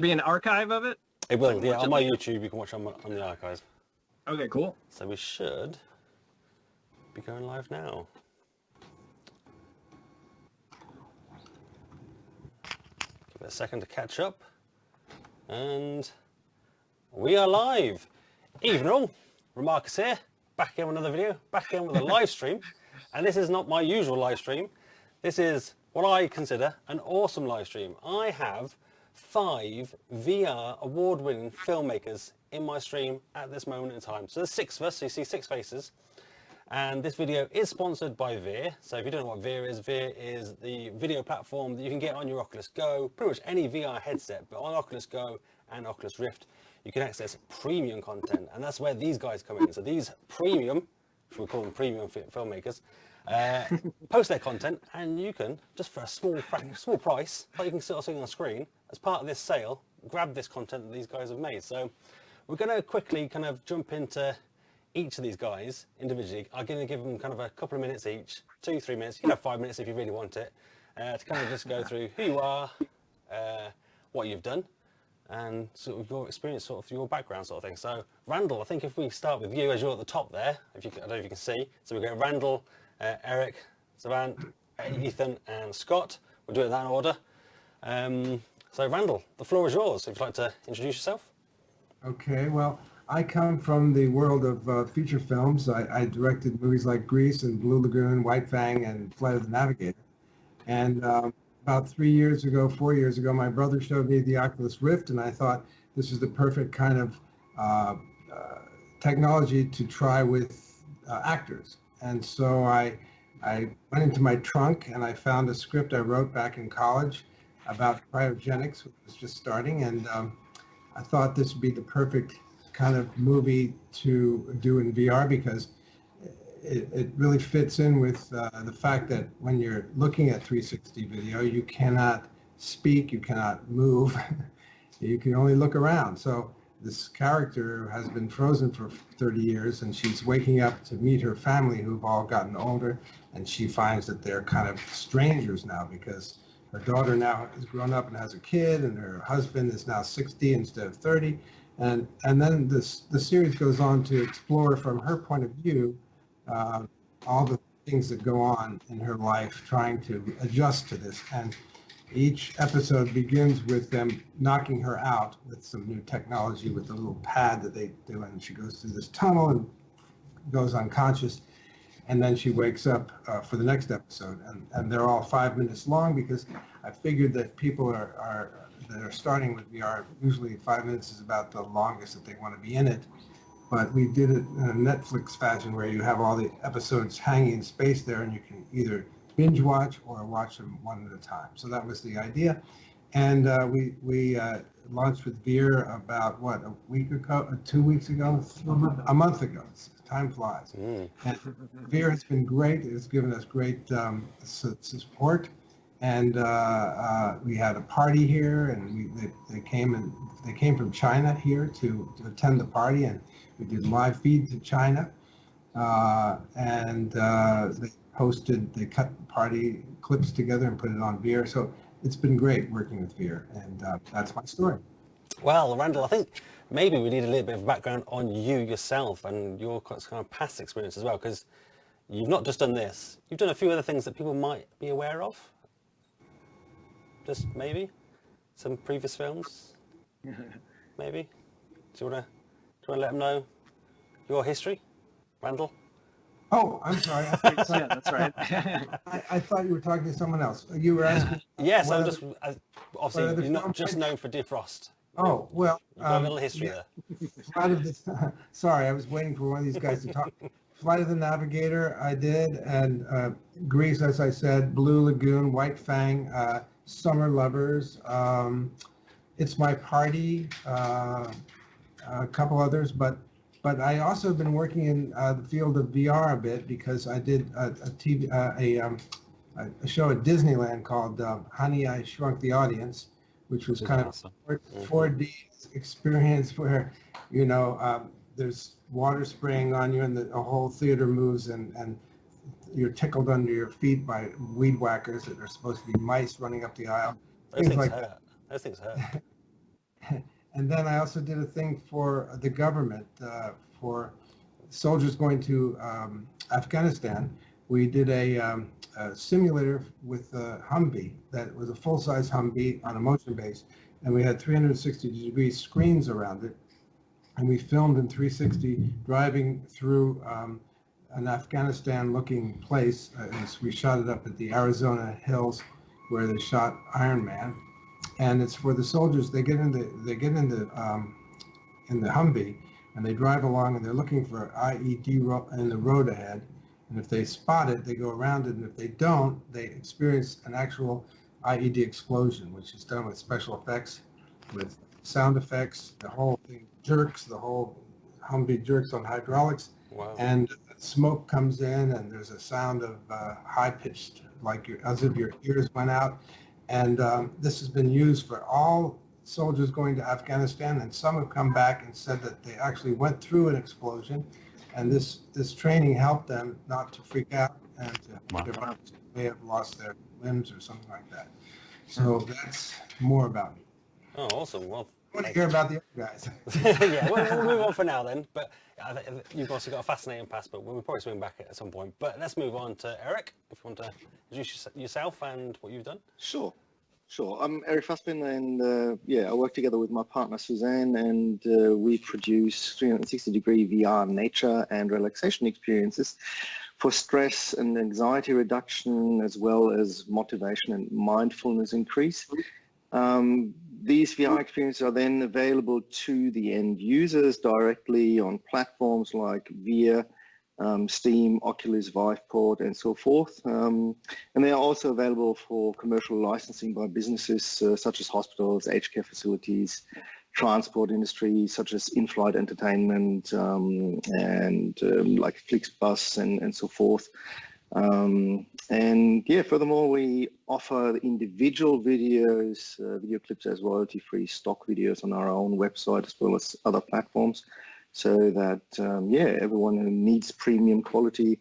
be an archive of it? It will, yeah. On my YouTube, you can watch on the archive. Okay, cool. So we should be going live now. Give it a second to catch up. And we are live. Evening all. Remarcus here. Back again with another video. Back again with a live stream. And this is not my usual live stream. This is what I consider an awesome live stream. I have 5 VR award-winning filmmakers in my stream at this moment in time. So there's 6 of us, so you see 6 faces. And this video is sponsored by VeeR. So if you don't know what VeeR is the video platform that you can get on your Oculus Go, pretty much any VR headset, but on Oculus Go and Oculus Rift, you can access premium content. And that's where these guys come in. So these premium, if we call them premium filmmakers, post their content, and you can, just for a small price, like you can sort of see on the screen, as part of this sale, grab this content that these guys have made. So we're going to quickly kind of jump into each of these guys individually. I'm going to give them kind of a couple of minutes each, 2-3 minutes, you can have 5 minutes if you really want it, to kind of just go through who you are, what you've done, and sort of your experience, sort of your background sort of thing. So Randal, I think if we start with you, as you're at the top there, I don't know if you can see, so we go Randal, Eric, Svante, Ethan and Scott. We'll do it in that order. So Randal, the floor is yours if you'd like to introduce yourself. Okay, well, I come from the world of feature films. I directed movies like Grease and Blue Lagoon, White Fang and Flight of the Navigator. And about 4 years ago, my brother showed me the Oculus Rift, and I thought this is the perfect kind of technology to try with actors. And so I went into my trunk and I found a script I wrote back in college about cryogenics, which was just starting, and I thought this would be the perfect kind of movie to do in VR because it really fits in with the fact that when you're looking at 360 video, you cannot speak, you cannot move, you can only look around. So this character has been frozen for 30 years and she's waking up to meet her family who've all gotten older, and she finds that they're kind of strangers now because her daughter now has grown up and has a kid, and her husband is now 60 instead of 30. And then the series goes on to explore from her point of view all the things that go on in her life trying to adjust to this. And each episode begins with them knocking her out with some new technology with the little pad that they do, and she goes through this tunnel and goes unconscious. And then she wakes up for the next episode, and they're all 5 minutes long because I figured that people that are starting with VR, usually 5 minutes is about the longest that they want to be in it. But we did it in a Netflix fashion where you have all the episodes hanging in space there, and you can either binge watch or watch them one at a time. So that was the idea. And we launched with VeeR about, what, a week ago, 2 weeks ago? A month ago. Time flies. And VeeR has been great. It's given us great support. And we had a party here, and they came from China here to attend the party, and we did live feed to China. And they cut party clips together and put it on VeeR. So it's been great working with VeeR, and that's my story. Well, Randal, I think maybe we need a little bit of background on you yourself and your kind of past experience as well, because you've not just done this, you've done a few other things that people might be aware of. Just maybe some previous films, maybe. Do you want to let them know your history, Randal? Oh, I'm sorry. Yeah, that's right. I thought you were talking to someone else. You were asking. Yes, I'm just obviously you're not just known for Defrost. Oh, well. You've got a little history there. Sorry, I was waiting for one of these guys to talk. Flight of the Navigator I did, and Grease, as I said, Blue Lagoon, White Fang, Summer Lovers, It's My Party, a couple others, but I also have been working in the field of VR a bit because I did a show at Disneyland called Honey, I Shrunk the Audience, which was kind awesome. Of 4D experience where, there's water spraying on you and the whole theater moves and you're tickled under your feet by weed whackers that are supposed to be mice running up the aisle. Those things hurt. And then I also did a thing for the government, for soldiers going to Afghanistan. We did a simulator with a Humvee that was a full-size Humvee on a motion base, and we had 360-degree screens around it, and we filmed in 360 driving through an Afghanistan-looking place. We shot it up at the Arizona hills where they shot Iron Man, and it's for the soldiers. They get in the Humvee, and they drive along, and they're looking for IED in the road ahead. And if they spot it, they go around it, and if they don't, they experience an actual IED explosion, which is done with special effects, with sound effects. The whole thing jerks, the whole Humvee jerks on hydraulics. Wow. And smoke comes in, and there's a sound of high-pitched, as if your ears went out. And this has been used for all soldiers going to Afghanistan, and some have come back and said that they actually went through an explosion, and this training helped them not to freak out and to may have lost their limbs or something like that. So that's more about me. Oh, awesome. Well, I want to hear about the other guys. yeah, we'll move on for now then. But you've also got a fascinating past, but we'll probably swing back at some point. But let's move on to Eric, if you want to introduce yourself and what you've done. Sure. I'm Eric Fassbin, and I work together with my partner Suzanne, and we produce 360-degree VR nature and relaxation experiences for stress and anxiety reduction, as well as motivation and mindfulness increase. These VR experiences are then available to the end users directly on platforms like VR, Steam, Oculus, Viveport, and so forth. And they are also available for commercial licensing by businesses such as hospitals, aged care facilities, transport industry such as in-flight entertainment, and like Flixbus and so forth. Furthermore, we offer individual videos, video clips as royalty-free stock videos on our own website as well as other platforms, so that everyone who needs premium quality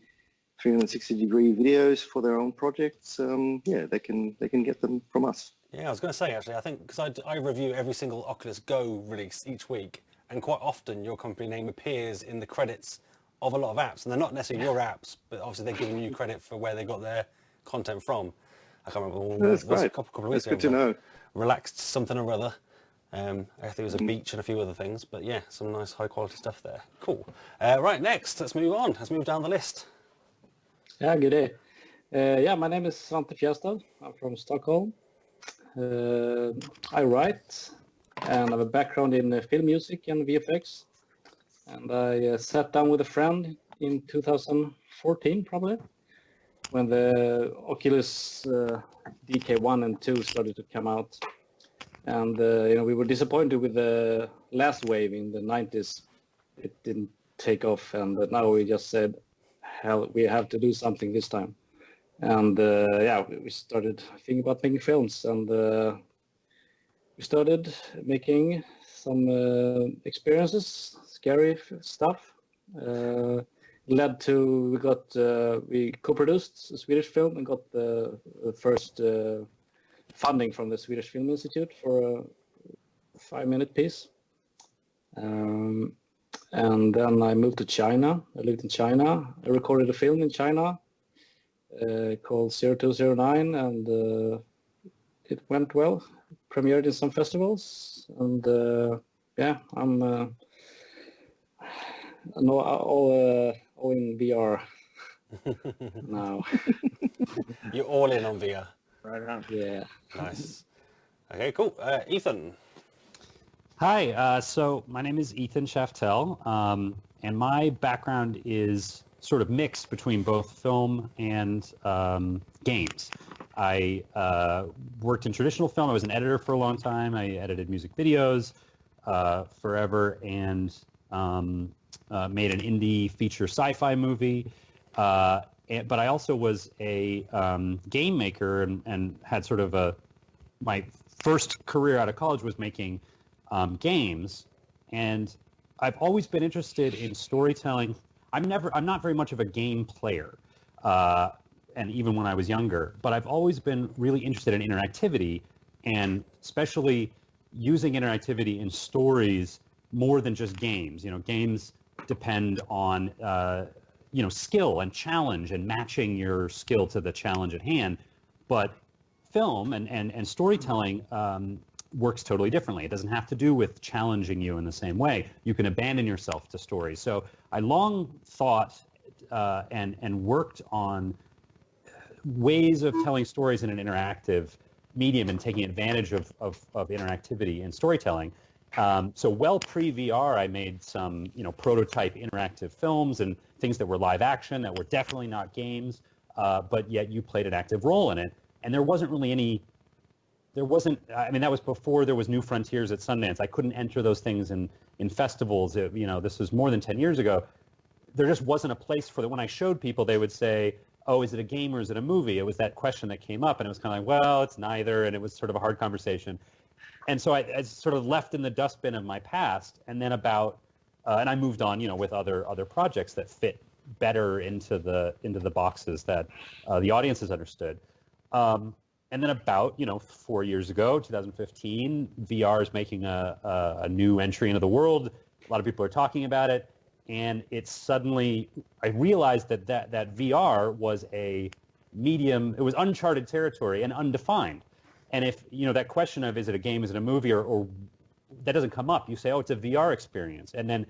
360-degree videos for their own projects, they can get them from us. Yeah, I was going to say actually, I think because I review every single Oculus Go release each week, and quite often your company name appears in the credits of a lot of apps, and they're not necessarily your apps, but obviously they're giving you credit for where they got their content from. I can't remember. That's great. A couple of weeks ago. Good to know. Relaxed something or other. I think it was a beach and a few other things, but yeah, some nice high quality stuff there. Cool. Right, next, let's move on. Let's move down the list. Yeah, good day. My name is Svante Fjaestad. I'm from Stockholm. I write and I have a background in film music and VFX. And I sat down with a friend in 2014, probably, when the Oculus DK1 and 2 started to come out. And, we were disappointed with the last wave in the 90s. It didn't take off, and now we just said, hell, we have to do something this time. And, we started thinking about making films, and we started making some experiences, scary stuff. Led to, we co-produced a Swedish film and got the first funding from the Swedish Film Institute for a 5-minute piece. And then I moved to China. I lived in China. I recorded a film in China called 0209, and it went well. Premiered in some festivals, and I'm all in VR now. You're all in on VR. Right on. Yeah. Nice. Okay, cool. Ethan. Hi, so my name is Ethan Shaftel, and my background is sort of mixed between both film and games. I worked in traditional film. I was an editor for a long time. I edited music videos forever, and made an indie feature sci-fi movie. But I also was a game maker, and had sort of my first career out of college was making games, and I've always been interested in storytelling. I'm not very much of a game player, and even when I was younger, but I've always been really interested in interactivity, and especially using interactivity in stories more than just games. You know, games depend on skill and challenge and matching your skill to the challenge at hand, but film and storytelling works totally differently. It doesn't have to do with challenging you in the same way. You can abandon yourself to stories. So I long thought and worked on ways of telling stories in an interactive medium and taking advantage of interactivity in storytelling. So well pre-VR, I made some prototype interactive films and things that were live action that were definitely not games, but yet you played an active role in it. And there wasn't really any. I mean, that was before there was New Frontiers at Sundance. I couldn't enter those things in festivals. This was more than 10 years ago. There just wasn't a place for that. When I showed people, they would say, oh, is it a game or is it a movie? It was that question that came up, and it was kind of like, well, it's neither, and it was sort of a hard conversation. And so I sort of left in the dustbin of my past, and then and I moved on, with other projects that fit better into the boxes that the audiences understood. And then about 4 years ago, 2015, VR is making a new entry into the world. A lot of people are talking about it, and it's suddenly I realized that VR was a medium. It was uncharted territory and undefined. And if that question of is it a game, is it a movie, or that doesn't come up, you say, oh, it's a VR experience, and then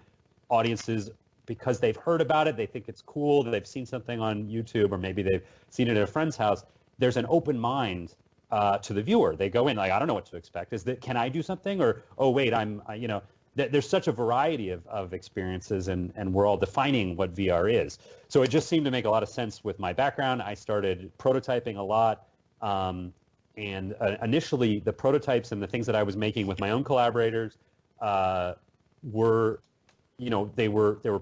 audiences, because they've heard about it, they think it's cool, they've seen something on YouTube, or maybe they've seen it at a friend's house. There's an open mind to the viewer. They go in like, I don't know what to expect. Can I do something? Or, oh, wait, there's such a variety of experiences, and we're all defining what VR is. So it just seemed to make a lot of sense with my background. I started prototyping a lot. And initially, the prototypes and the things that I was making with my own collaborators were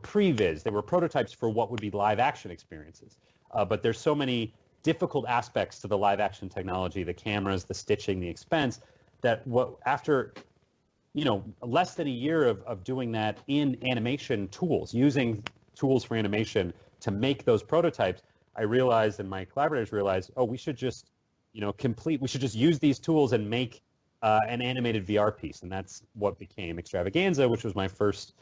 pre-viz. They were prototypes for what would be live action experiences. But there's so many difficult aspects to the live action technology, the cameras, the stitching, the expense, that after less than a year of doing that in animation tools, using tools for animation to make those prototypes, I realized, and my collaborators realized, oh, we should just we should just use these tools and make an animated VR piece. And that's what became Extravaganza, which was my first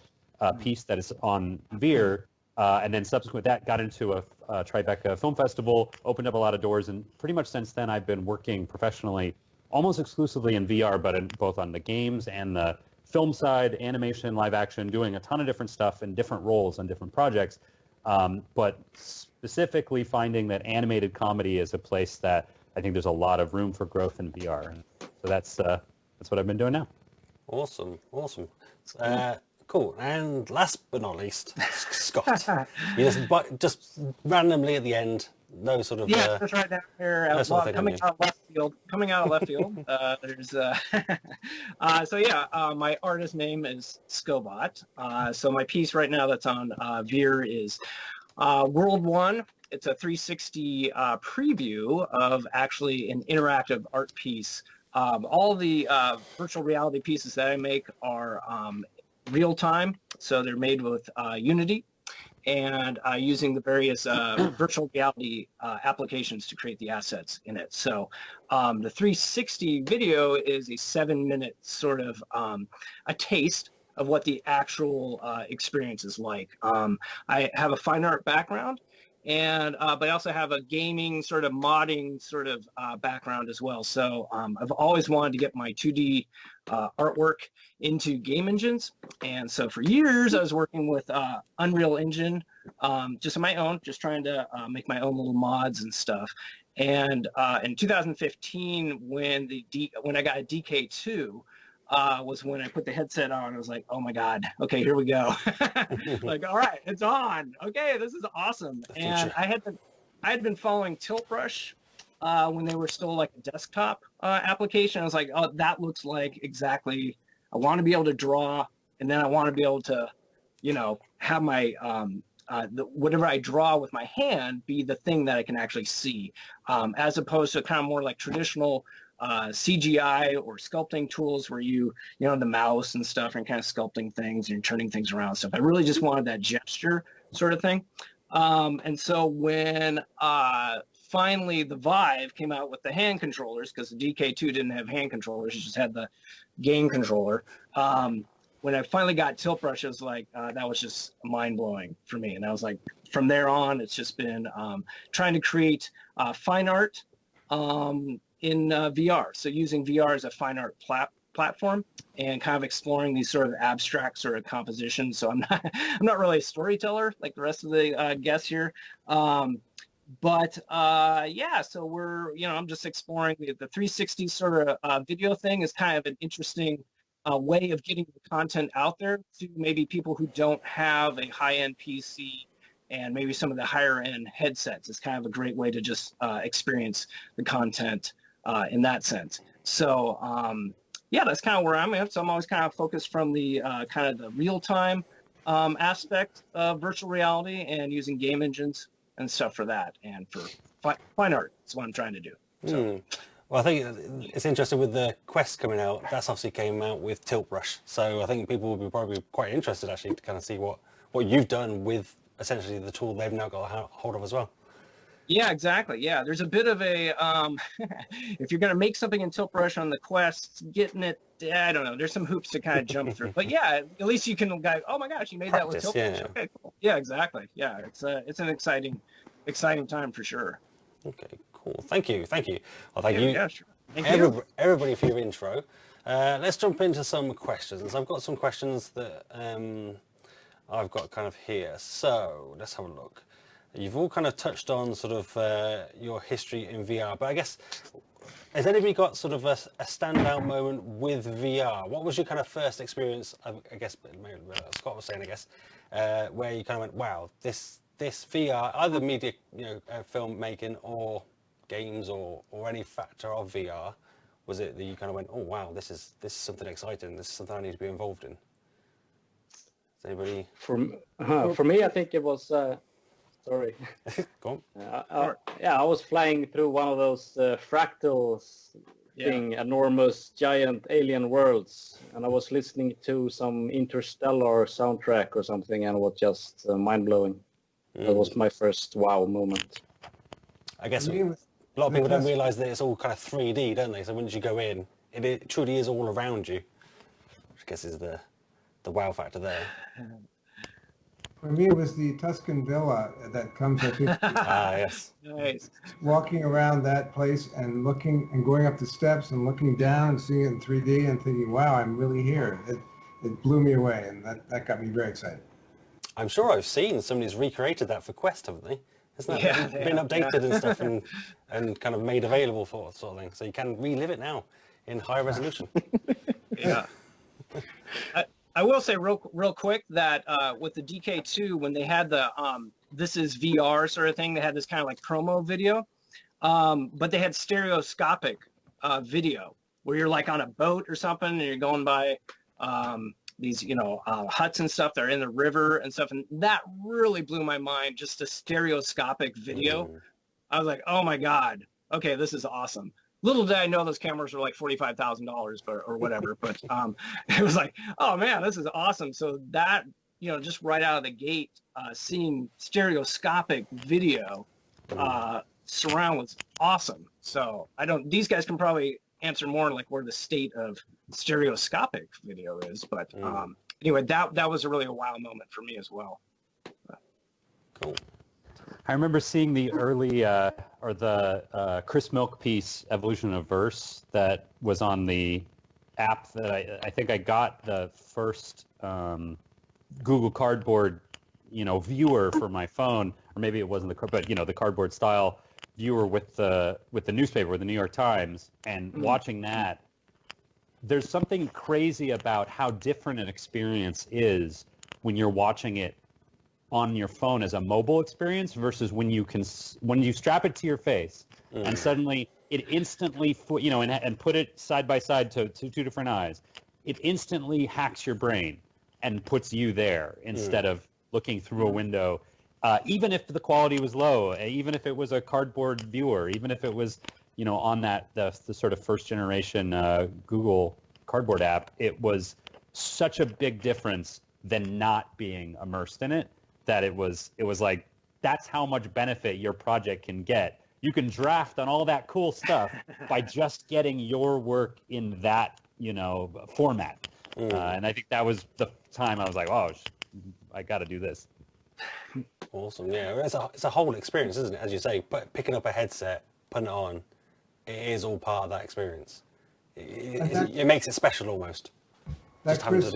piece that is on VR. And then subsequent to that, got into a Tribeca Film Festival, opened up a lot of doors, and pretty much since then I've been working professionally almost exclusively in VR, but both on the games and the film side, animation, live action, doing a ton of different stuff in different roles on different projects, but specifically finding that animated comedy is a place that I think there's a lot of room for growth in VR. And so that's what I've been doing now. Awesome. Cool. And last but not least, Scott. Just randomly at the end, no sort of that's right down here. Coming out of left field. There's my artist name is Scobot. So my piece right now that's on VeeR is World 1. It's a 360 preview of actually an interactive art piece. All the virtual reality pieces that I make are real time, so they're made with Unity and using the various virtual reality applications to create the assets in it. So the 360 video is a 7-minute sort of a taste of what the actual experience is like. I have a fine art background, and but I also have a gaming sort of modding sort of background as well. So I've always wanted to get my 2D artwork into game engines, and so for years I was working with Unreal Engine, just on my own, just trying to make my own little mods and stuff. And in 2015, when I got a DK2, was when I put the headset on. I was like, oh my God, okay, here we go. Like, all right, it's on. Okay, this is awesome. And I had been following Tilt Brush when they were still like a desktop application. I was like, oh, that looks like exactly, I want to be able to draw, and then I want to be able to, have my, whatever I draw with my hand be the thing that I can actually see, as opposed to kind of more like traditional CGI or sculpting tools where the mouse and stuff and kind of sculpting things and turning things around and stuff. I really just wanted that gesture sort of thing. And so when finally the Vive came out with the hand controllers, because the DK2 didn't have hand controllers, it just had the game controller. When I finally got Tilt Brush, it was like, that was just mind-blowing for me. And I was like, from there on, it's just been trying to create fine art in VR. So using VR as a fine art platform and kind of exploring these sort of abstract sort of compositions. So I'm not really a storyteller like the rest of the guests here. But yeah, so I'm just exploring the 360 sort of video thing is kind of an interesting way of getting the content out there to maybe people who don't have a high-end PC and maybe some of the higher-end headsets. It's kind of a great way to just experience the content in that sense. So yeah, that's kind of where I'm at. So I'm always kind of focused from the kind of the real-time aspect of virtual reality and using game engines and stuff for that, and for fine art is what I'm trying to do. So. Well, I think it's interesting with the Quest coming out. That's obviously came out with Tilt Brush, so I think people will be probably quite interested actually to kind of see what you've done with essentially the tool they've now got a hold of as well. Yeah, exactly. Yeah, there's a bit of a if you're going to make something in Tilt Brush on the Quest, getting it, I don't know. There's some hoops to kind of jump through, but yeah, at least you can go, oh my gosh, you made Practice, that with Tilt Brush. Okay, cool. Yeah, exactly. Yeah, it's an exciting time for sure. Okay, cool. Thank you. Well, thank you. Yeah, sure. Thank you. Everybody for your intro. Let's jump into some questions. I've got some questions that I've got kind of here. So let's have a look. You've all kind of touched on sort of your history in VR, but I guess, has anybody got sort of a standout moment with VR? What was your kind of first experience, I guess, Scott was saying, I guess, where you kind of went, wow, this VR, either media, filmmaking or games or any factor of VR, was it that you kind of went, oh wow, this is something exciting, this is something I need to be involved in? Is anybody? For me, I think it was, sorry. Go on. I was flying through one of those fractals thing, enormous giant alien worlds, and I was listening to some Interstellar soundtrack or something, and it was just mind-blowing. That was my first wow moment. I guess a lot of people don't realise that it's all kind of 3D, don't they? So once you go in, it truly is all around you, which I guess is the wow factor there. For me, it was the Tuscan villa that comes at 50. Yes. Nice. Walking around that place and looking and going up the steps and looking down and seeing it in 3D and thinking, wow, I'm really here. It blew me away, and that got me very excited. I'm sure I've seen somebody's recreated that for Quest, haven't they? Isn't that been updated and stuff and kind of made available for sort of thing? So you can relive it now in high resolution. Yeah. I will say real quick that with the DK2, when they had the this is VR sort of thing, they had this kind of like promo video, but they had stereoscopic video where you're like on a boat or something and you're going by these, huts and stuff that are in the river and stuff. And that really blew my mind, just a stereoscopic video. I was like, oh my God, okay, this is awesome. Little did I know those cameras were like $45,000 or whatever, but it was like, oh man, this is awesome. So that, just right out of the gate, seeing stereoscopic video surround was awesome. So these guys can probably answer more like where the state of stereoscopic video is, but anyway, that was really a wow moment for me as well. Cool. I remember seeing the early the Chris Milk piece, Evolution of Verse, that was on the app that I think I got the first Google Cardboard, viewer for my phone, or maybe it wasn't the Cardboard style viewer with the newspaper, with the New York Times, and watching that. There's something crazy about how different an experience is when you're watching it on your phone as a mobile experience versus when you strap it to your face and suddenly it instantly, and put it side by side to two different eyes, it instantly hacks your brain and puts you there instead of looking through a window, even if the quality was low, even if it was a cardboard viewer, even if it was, on the sort of first generation Google Cardboard app. It was such a big difference than not being immersed in it, that it was like, that's how much benefit your project can get. you can draft on all that cool stuff by just getting your work in that, format. And I think that was the time I was like, oh, I got to do this. Awesome. Yeah, it's a whole experience, isn't it? As you say, picking up a headset, putting it on, it is all part of that experience. It makes it special almost. That Chris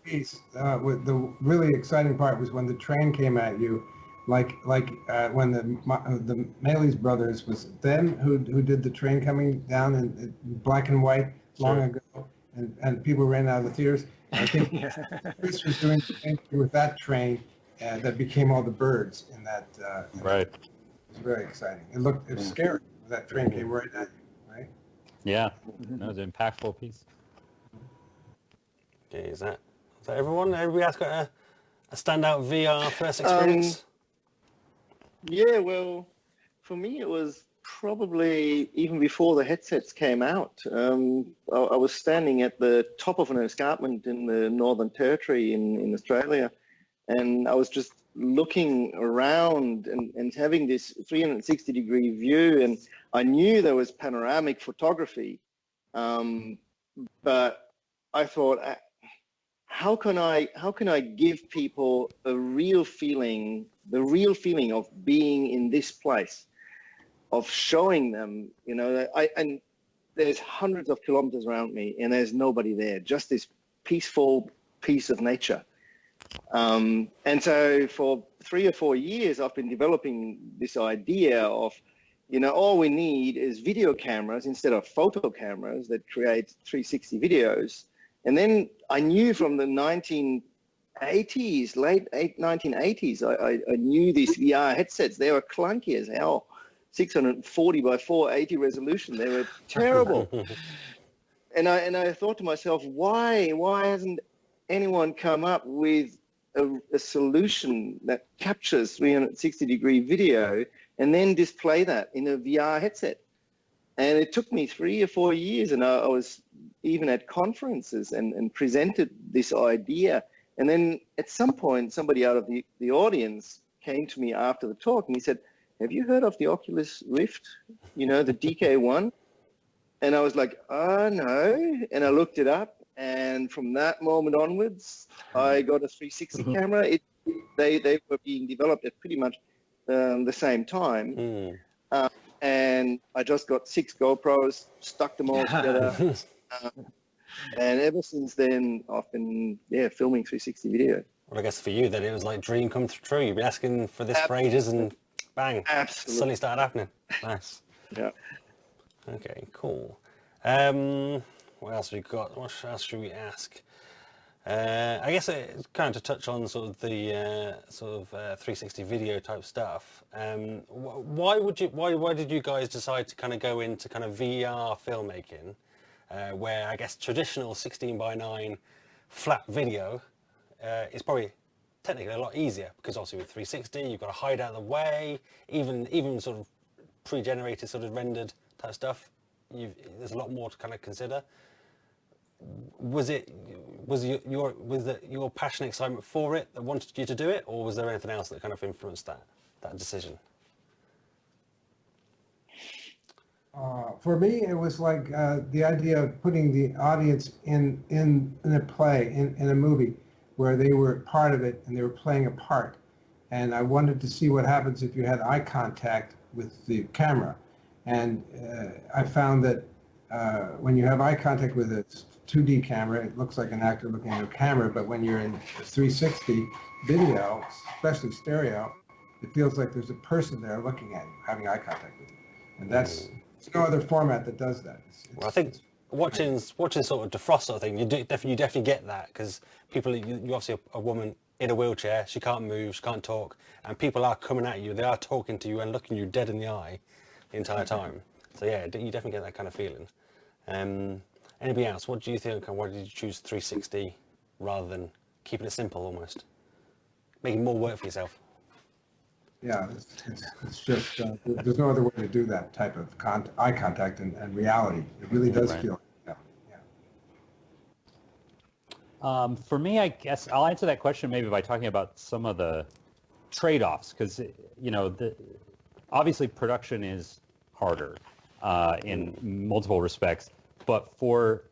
piece, with the really exciting part was when the train came at you, like when the Maley's brothers was them who did the train coming down in black and white long ago, and people ran out of the theaters. I think Chris was doing the same thing with that train that became all the birds in that. Right. It was very exciting. It was scary. That train came right at you, right? Yeah, that was an impactful piece. Okay, is that everyone? Everybody else got a standout VR first experience? Yeah, well, for me it was probably even before the headsets came out. I was standing at the top of an escarpment in the Northern Territory in Australia, and I was just looking around and having this 360-degree view, and I knew there was panoramic photography, but I thought, how can I give people the real feeling of being in this place, of showing them, and there's hundreds of kilometers around me and there's nobody there, just this peaceful piece of nature. And so for 3 or 4 years, I've been developing this idea of, all we need is video cameras instead of photo cameras that create 360 videos. And then I knew from the 1980s, late 1980s, I knew these VR headsets. They were clunky as hell, 640 by 480 resolution. They were terrible. And I thought to myself, why hasn't anyone come up with a solution that captures 360-degree video and then display that in a VR headset? And it took me 3 or 4 years, and I was even at conferences and presented this idea. And then at some point, somebody out of the audience came to me after the talk, and he said, have you heard of the Oculus Rift, the DK1? And I was like, oh, no. And I looked it up. And from that moment onwards, I got a 360 camera. They were being developed at pretty much the same time. And I just got 6 GoPros, stuck them all together. And ever since then, I've been filming 360 video. Well, I guess for you then it was like dream come true. You've been asking for this for ages, and bang, suddenly started happening. Nice. Yeah. Okay, cool. What else have we got? What else should we ask? I guess kind of to touch on sort of the 360 video type stuff. Why did you guys decide to kind of go into kind of VR filmmaking, where I guess traditional 16:9 flat video is probably technically a lot easier, because obviously with 360 you've got to hide out of the way, even sort of pre-generated sort of rendered type stuff. There's a lot more to kind of consider. Was it your passion, excitement for it that wanted you to do it, or was there anything else that kind of influenced that decision? For me, it was like the idea of putting the audience in a play, in a movie, where they were part of it and they were playing a part. And I wanted to see what happens if you had eye contact with the camera. And I found that when you have eye contact with a 2D camera, it looks like an actor looking at a camera, but when you're in 360 video, especially stereo, it feels like there's a person there looking at you, having eye contact with you. And there's no other format that does that. Well, I think watching sort of defrost sort of thing, you definitely get that, because people, you obviously a woman in a wheelchair, she can't move, she can't talk, and people are coming at you, they are talking to you and looking you dead in the eye the entire time. So yeah, you definitely get that kind of feeling. Anybody else? What do you think? Why did you choose 360 rather than keeping it simple, almost making more work for yourself? Yeah, it's just there's no other way to do that type of eye contact and reality. It really does feel. Yeah. For me, I guess I'll answer that question maybe by talking about some of the trade-offs, because obviously production is harder in multiple respects. But for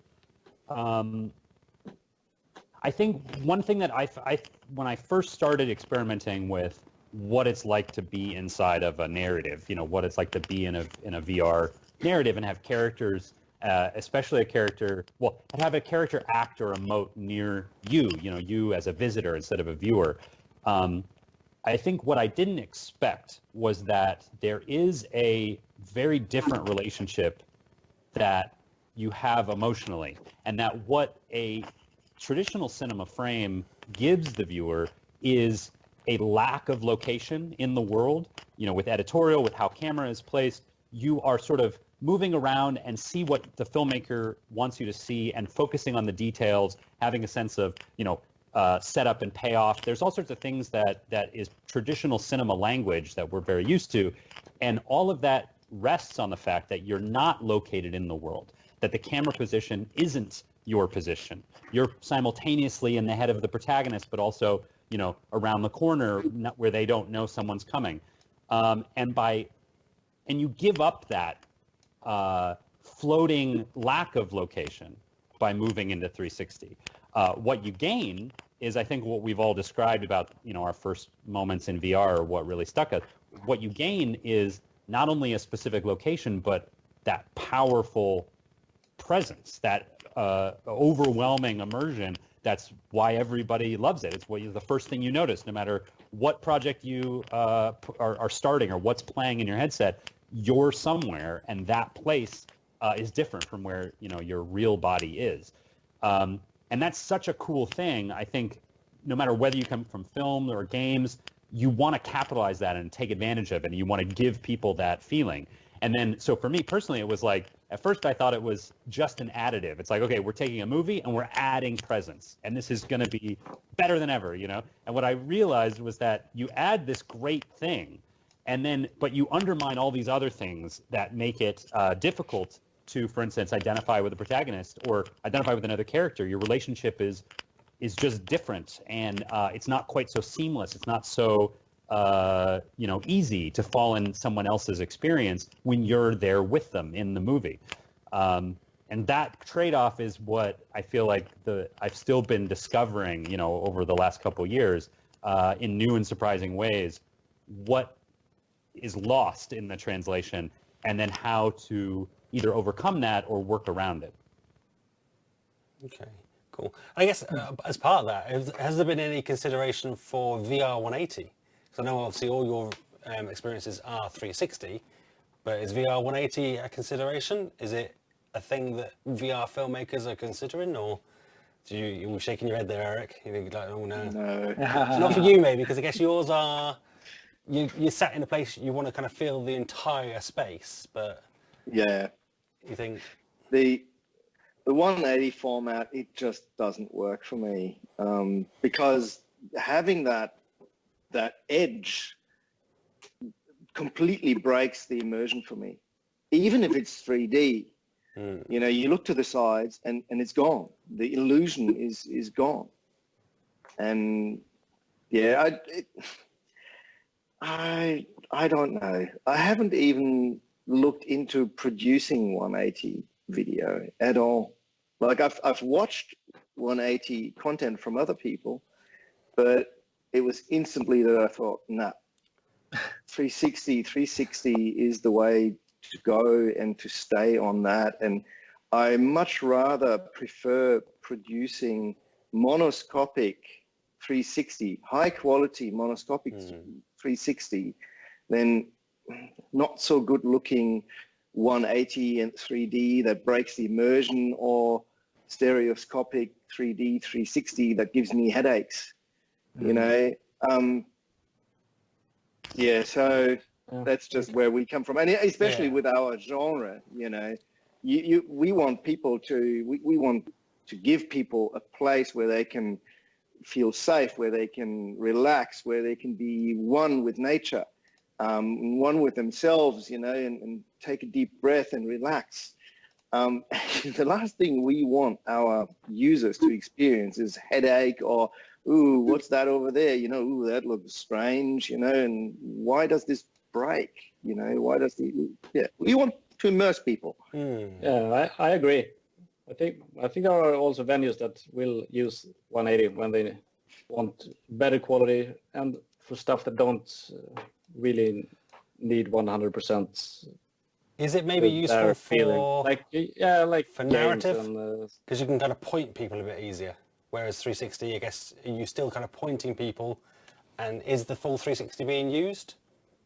I think one thing that I when I first started experimenting with what it's like to be inside of a narrative, what it's like to be in a VR narrative and have characters, especially a character, have a character act or emote near you, you as a visitor instead of a viewer. I think what I didn't expect was that there is a very different relationship that you have emotionally, and that what a traditional cinema frame gives the viewer is a lack of location in the world. With editorial, with how camera is placed, you are sort of moving around and see what the filmmaker wants you to see and focusing on the details, having a sense of, setup and payoff. There's all sorts of things that is traditional cinema language that we're very used to. And all of that rests on the fact that you're not located in the world, that the camera position isn't your position. You're simultaneously in the head of the protagonist, but also, around the corner where they don't know someone's coming. And you give up that floating lack of location by moving into 360. What you gain is, I think, what we've all described about, our first moments in VR, or what really stuck us. What you gain is not only a specific location, but that powerful presence, that overwhelming immersion. That's why everybody loves it. It's the first thing you notice, no matter what project you are starting or what's playing in your headset. You're somewhere, and that place is different from where your real body is. And that's such a cool thing. I think no matter whether you come from film or games, you want to capitalize that and take advantage of it, and you want to give people that feeling. And then, so for me personally, it was like, at first I thought it was just an additive. It's like, okay, we're taking a movie and we're adding presence, and this is going to be better than ever, And what I realized was that you add this great thing, and then, but you undermine all these other things that make it difficult to, for instance, identify with the protagonist or identify with another character. Your relationship is just different, and it's not quite so seamless. It's not so easy to fall in someone else's experience when you're there with them in the movie. And that trade-off is what I feel like I've still been discovering, over the last couple of years in new and surprising ways, what is lost in the translation, and then how to either overcome that or work around it. Okay, cool. I guess as part of that, has there been any consideration for VR 180? Because I know obviously all your experiences are 360, but is VR 180 a consideration? Is it a thing that VR filmmakers are considering, or you're shaking your head there, Eric? You think like, oh no. No. Not for you maybe, because I guess yours are, you're sat in a place, you want to kind of feel the entire space, but Yeah. you think The 180 format, it just doesn't work for me, because having that edge completely breaks the immersion for me. Even if it's 3D, you look to the sides and it's gone. The illusion is gone. And yeah, I don't know. I haven't even looked into producing 180 video at all. Like I've watched 180 content from other people, but it was instantly that I thought, nah, 360 is the way to go and to stay on that. And I much rather prefer producing monoscopic 360, high quality monoscopic 360 than not so good looking 180 and 3D that breaks the immersion, or stereoscopic 3D 360 that gives me headaches. So that's just where we come from, and especially with our genre. We want people to we want to give people a place where they can feel safe, where they can relax, where they can be one with nature, one with themselves, and take a deep breath and relax. The last thing we want our users to experience is headache or, ooh, what's that over there? Ooh, that looks strange, and why does this break? You know, why does he? Yeah, we want to immerse people. Yeah, I agree. I think there are also venues that will use 180 when they want better quality and for stuff that don't really need 100%. Is it maybe useful for like for games narrative? Because you can kind of point people a bit easier. Whereas 360, I guess, are you still kind of pointing people? And is the full 360 being used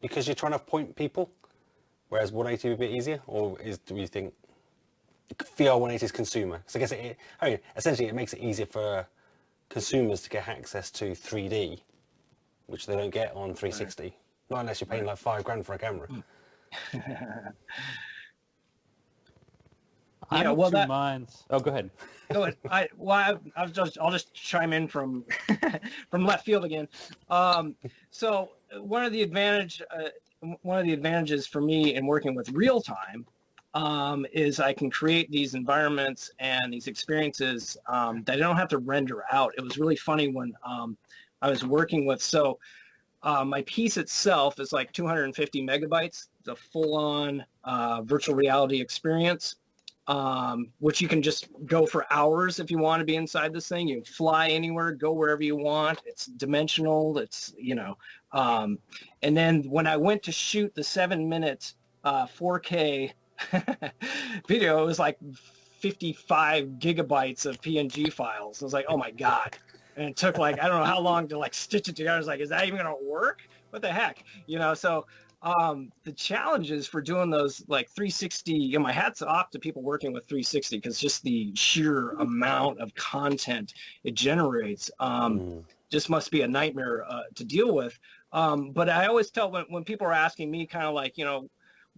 because you're trying to point people? Whereas 180 would be easier? Or do you think VR 180 is consumer? Because I guess essentially it makes it easier for consumers to get access to 3D, which they don't get on 360. Right. Not unless you're paying like $5,000 for a camera. I'm of two minds. Oh, go ahead. Go ahead. I'll just chime in from from left field again. So one of the advantages for me in working with real time is I can create these environments and these experiences that I don't have to render out. It was really funny when I was working with my piece itself is like 250 megabytes. It's a full-on virtual reality experience, which you can just go for hours if you want to be inside this thing. You can fly anywhere, go wherever you want. It's dimensional. It's, and then when I went to shoot the 7-minute 4K video, it was like 55 gigabytes of PNG files. I was like, oh my God. And it took like, I don't know how long to like stitch it together. I was like, is that even going to work? What the heck? So the challenges for doing those like 360, my hat's off to people working with 360 because just the sheer amount of content it generates just must be a nightmare to deal with. But I always tell when people are asking me kind of like, I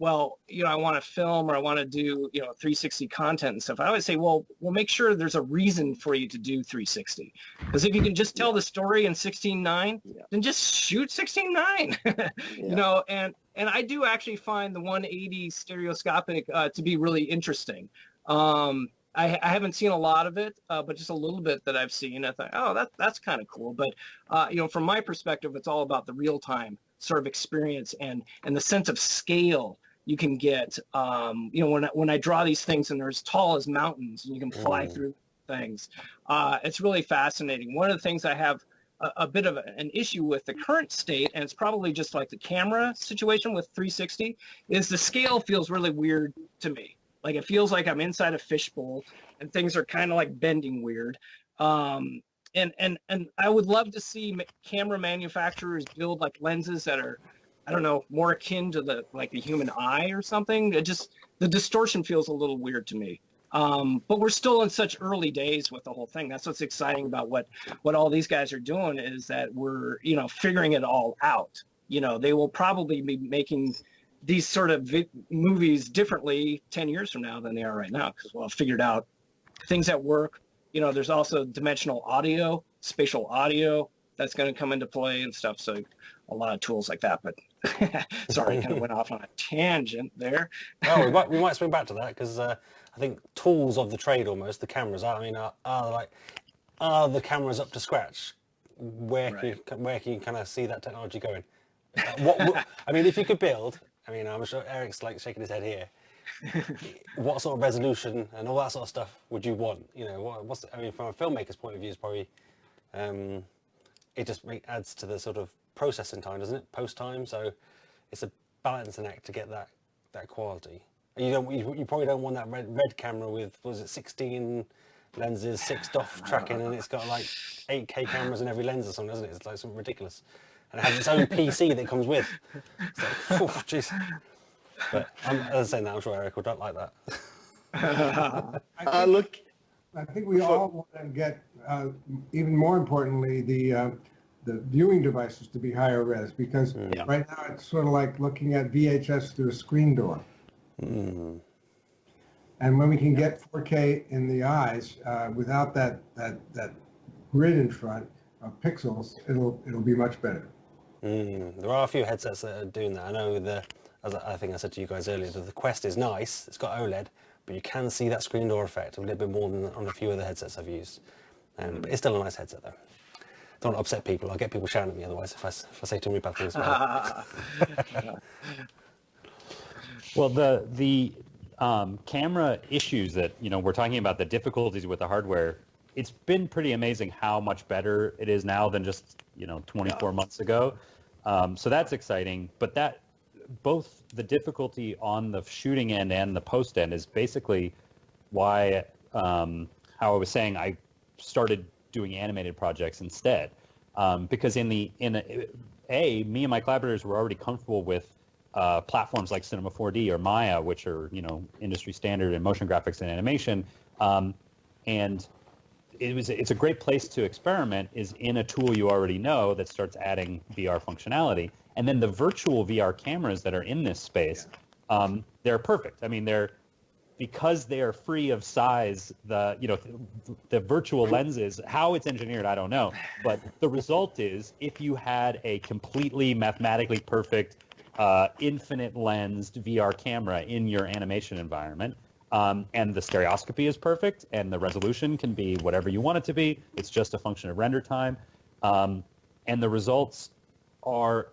want to film or I want to do, 360 content and stuff. I always say, well, make sure there's a reason for you to do 360. Because if you can just tell the story in 16:9, then just shoot 16:9. And I do actually find the 180 stereoscopic to be really interesting. I haven't seen a lot of it, but just a little bit that I've seen. I thought, oh, that's kind of cool. But, from my perspective, it's all about the real-time sort of experience and the sense of scale you can get, when I draw these things and they're as tall as mountains and you can fly through things. It's really fascinating. One of the things I have a bit of an issue with the current state, and it's probably just like the camera situation with 360, is the scale feels really weird to me. Like it feels like I'm inside a fishbowl and things are kind of like bending weird. And I would love to see camera manufacturers build like lenses that are, I don't know, more akin to the human eye or something. The distortion feels a little weird to me. But we're still in such early days with the whole thing. That's what's exciting about what all these guys are doing is that we're, figuring it all out. They will probably be making these sort of movies differently 10 years from now than they are right now because we'll have figured out things that work. There's also dimensional audio, spatial audio that's going to come into play and stuff. So a lot of tools like that, but sorry, kind of went off on a tangent there. Oh, we might swing back to that because I think tools of the trade almost, the cameras are the cameras up to scratch? Where can you kind of see that technology going? If you could build, I'm sure Eric's like shaking his head here. What sort of resolution and all that sort of stuff would you want? From a filmmaker's point of view, is probably it just adds to the sort of processing time, doesn't it? Post time, so it's a balancing act to get that quality. And you probably don't want that red camera with 16 lenses, 6 DOF tracking, and it's got like 8K cameras in every lens or something, doesn't it? It's like something ridiculous. And it has its own PC that comes with. It's like, oh, jeez. But as I say that, I'm sure Eric will don't like that. I think we all want to get, even more importantly, the viewing devices to be higher res because right now it's sort of like looking at VHS through a screen door. And when we can get 4K in the eyes without that grid in front of pixels, it'll be much better. There are a few headsets that are doing that. I know as I think I said to you guys earlier, the Quest is nice. It's got OLED, but you can see that screen door effect a little bit more than on a few other headsets I've used. But it's still a nice headset though. Don't want to upset people. I'll get people shouting at me otherwise if I say too many bad things about it. Well, the camera issues that, we're talking about, the difficulties with the hardware, it's been pretty amazing how much better it is now than just, 24 months ago. So that's exciting. But that both the difficulty on the shooting end and the post end is basically why, how I was saying, I started doing animated projects instead. Because me and my collaborators were already comfortable with platforms like Cinema 4D or Maya, which are, industry standard in motion graphics and animation. And it's a great place to experiment is in a tool you already know that starts adding VR functionality. And then the virtual VR cameras that are in this space, they're perfect. I mean, because they are free of size, the virtual lenses, how it's engineered, I don't know. But the result is if you had a completely mathematically perfect infinite lensed VR camera in your animation environment, and the stereoscopy is perfect and the resolution can be whatever you want it to be. It's just a function of render time. And the results are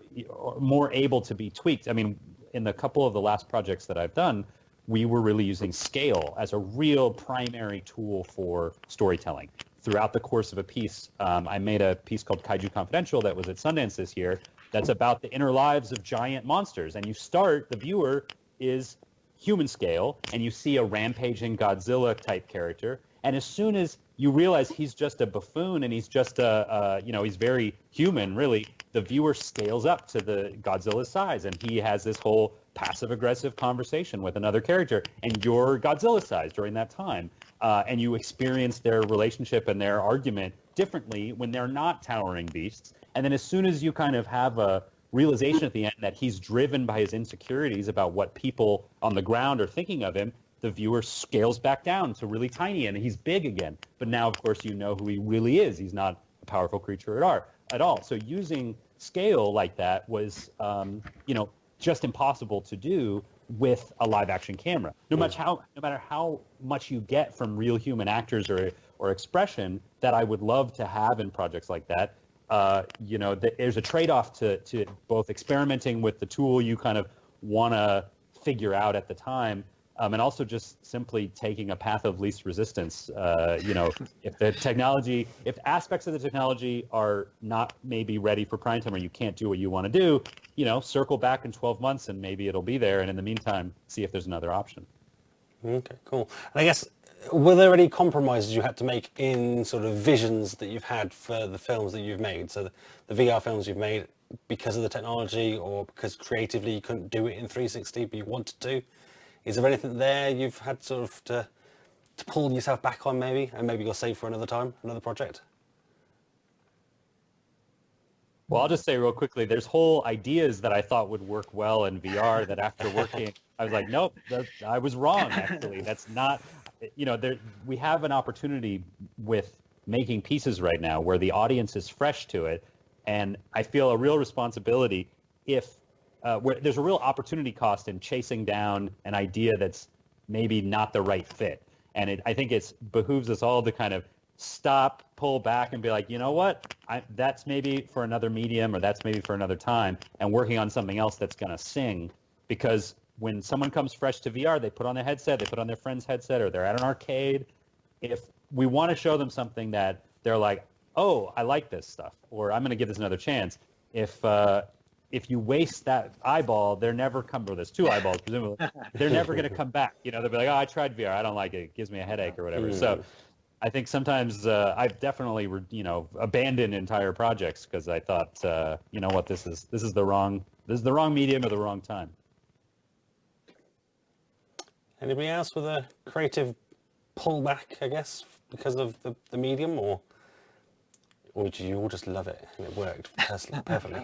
more able to be tweaked. I mean, in a couple of the last projects that I've done, we were really using scale as a real primary tool for storytelling. Throughout the course of a piece, I made a piece called Kaiju Confidential that was at Sundance this year that's about the inner lives of giant monsters. And the viewer is human scale, and you see a rampaging Godzilla type character. And as soon as you realize he's just a buffoon and he's just he's very human, really, the viewer scales up to the Godzilla's size, and he has this whole passive-aggressive conversation with another character, and you're Godzilla size during that time. And you experience their relationship and their argument differently when they're not towering beasts. And then as soon as you kind of have a realization at the end that he's driven by his insecurities about what people on the ground are thinking of him, the viewer scales back down to really tiny and he's big again. But now, of course, you know who he really is. He's not a powerful creature at all. So using scale like that was, just impossible to do with a live action camera. No matter how much you get from real human actors or expression that I would love to have in projects like that, there's a trade-off to both experimenting with the tool you kind of want to figure out at the time, and also just simply taking a path of least resistance. If aspects of the technology are not maybe ready for prime time or you can't do what you want to do, circle back in 12 months and maybe it'll be there. And in the meantime, see if there's another option. Okay, cool. And I guess, were there any compromises you had to make in sort of visions that you've had for the films that you've made? So the VR films you've made because of the technology or because creatively you couldn't do it in 360 but you wanted to? Is there anything there you've had sort of to pull yourself back on maybe, and maybe you'll save for another time, another project? Well, I'll just say real quickly, there's whole ideas that I thought would work well in VR that after working, I was like, nope, I was wrong, actually. That's not, we have an opportunity with making pieces right now where the audience is fresh to it. And I feel a real responsibility where there's a real opportunity cost in chasing down an idea that's maybe not the right fit. And I think it behooves us all to kind of stop, pull back, and be like, you know what? That's maybe for another medium, or that's maybe for another time, and working on something else that's going to sing. Because when someone comes fresh to VR, they put on their headset, they put on their friend's headset, or they're at an arcade. If we want to show them something that they're like, oh, I like this stuff, or I'm going to give this another chance. If you waste that eyeball, they're never or there's two eyeballs, presumably, they're never going to come back. They'll be like, oh, I tried VR, I don't like it, it gives me a headache or whatever. So I think sometimes I've definitely, abandoned entire projects because I thought, this is the wrong medium or the wrong time. Anybody else with a creative pullback, I guess, because of the medium, or did you all just love it and it worked perfectly?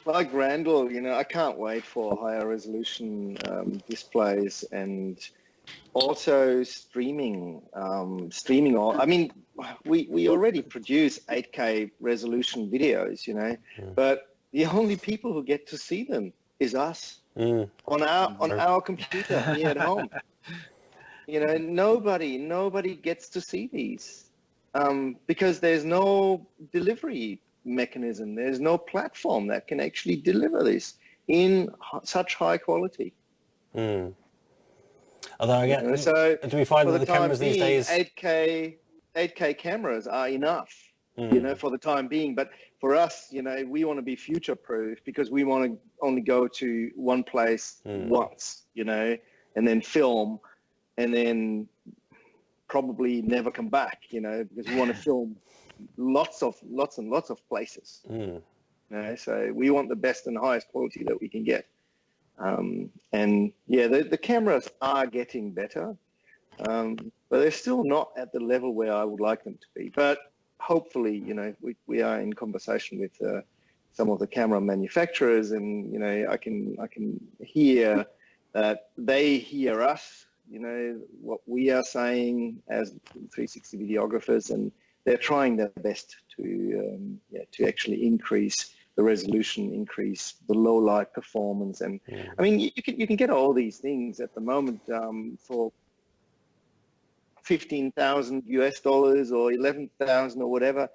Like Randal, I can't wait for higher resolution displays and also streaming. We already produce 8K resolution videos, but the only people who get to see them is us on our computer here at home. Nobody gets to see these because there's no delivery mechanism. There's no platform that can actually deliver this in such high quality. Mm. Although I get, so do we find for that the cameras these days, 8K cameras are enough, for the time being. But for us, we want to be future proof because we want to only go to one place once, and then film, and then probably never come back, because we want to film lots and lots of places. So we want the best and highest quality that we can get. And yeah, the cameras are getting better, but they're still not at the level where I would like them to be. But hopefully, we are in conversation with some of the camera manufacturers, and I can hear that they hear us, what we are saying as 360 videographers, and they're trying their best to actually increase the resolution, increase the low light performance. And I mean, you can get all these things at the moment for $15,000 or 11,000 or whatever,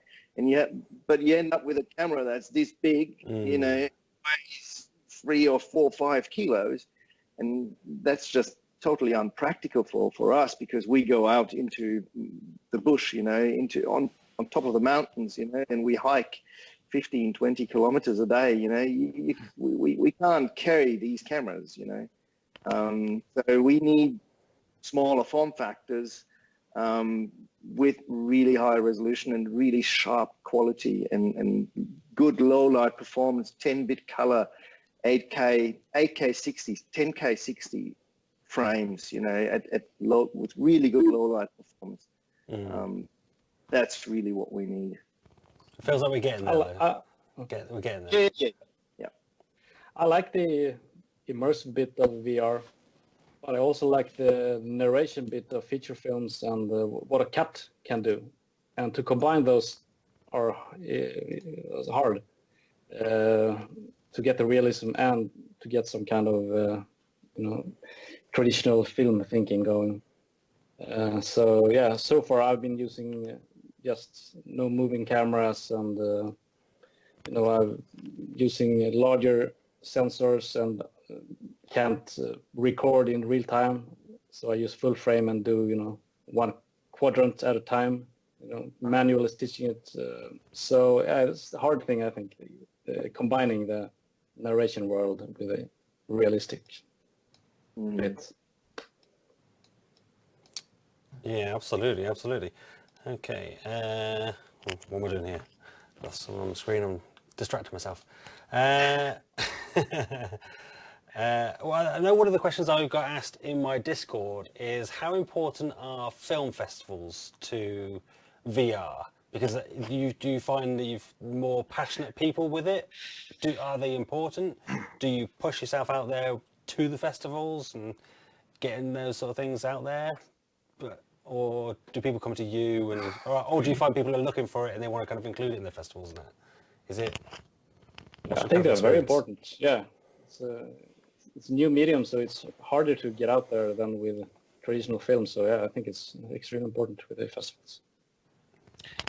but you end up with a camera that's this big, weighs 3 or 4 or 5 kilos, and that's just totally unpractical for us because we go out into the bush, on top of the mountains, and we hike 15, 20 kilometers a day. We can't carry these cameras, so we need smaller form factors with really high resolution and really sharp quality and good low light performance, 10-bit color, 8K 60, 10K 60 frames, at low, with really good low light performance. That's really what we need. It feels like we're getting there. We're getting there. Yeah. I like the immersive bit of VR, but I also like the narration bit of feature films and what a cat can do. And to combine those is hard to get the realism and to get some kind of traditional film thinking going. So far I've been using just no moving cameras, and I'm using larger sensors and can't record in real time, so I use full frame and do one quadrant at a time, manually stitching it. So it's the hard thing, I think, combining the narration world with a realistic bit. Yeah, absolutely. Okay, what am I doing here? That's someone on the screen. I'm distracting myself. Well, I know one of the questions I got asked in my Discord is how important are film festivals to VR? Because do you find that you've more passionate people with it? Are they important? Do you push yourself out there to the festivals and getting those sort of things out there? Or do people come to you, or do you find people are looking for it and they want to kind of include it in their festivals and that? Is it? I think they're very important. Yeah, it's a new medium, so it's harder to get out there than with traditional film. So yeah, I think it's extremely important with the festivals.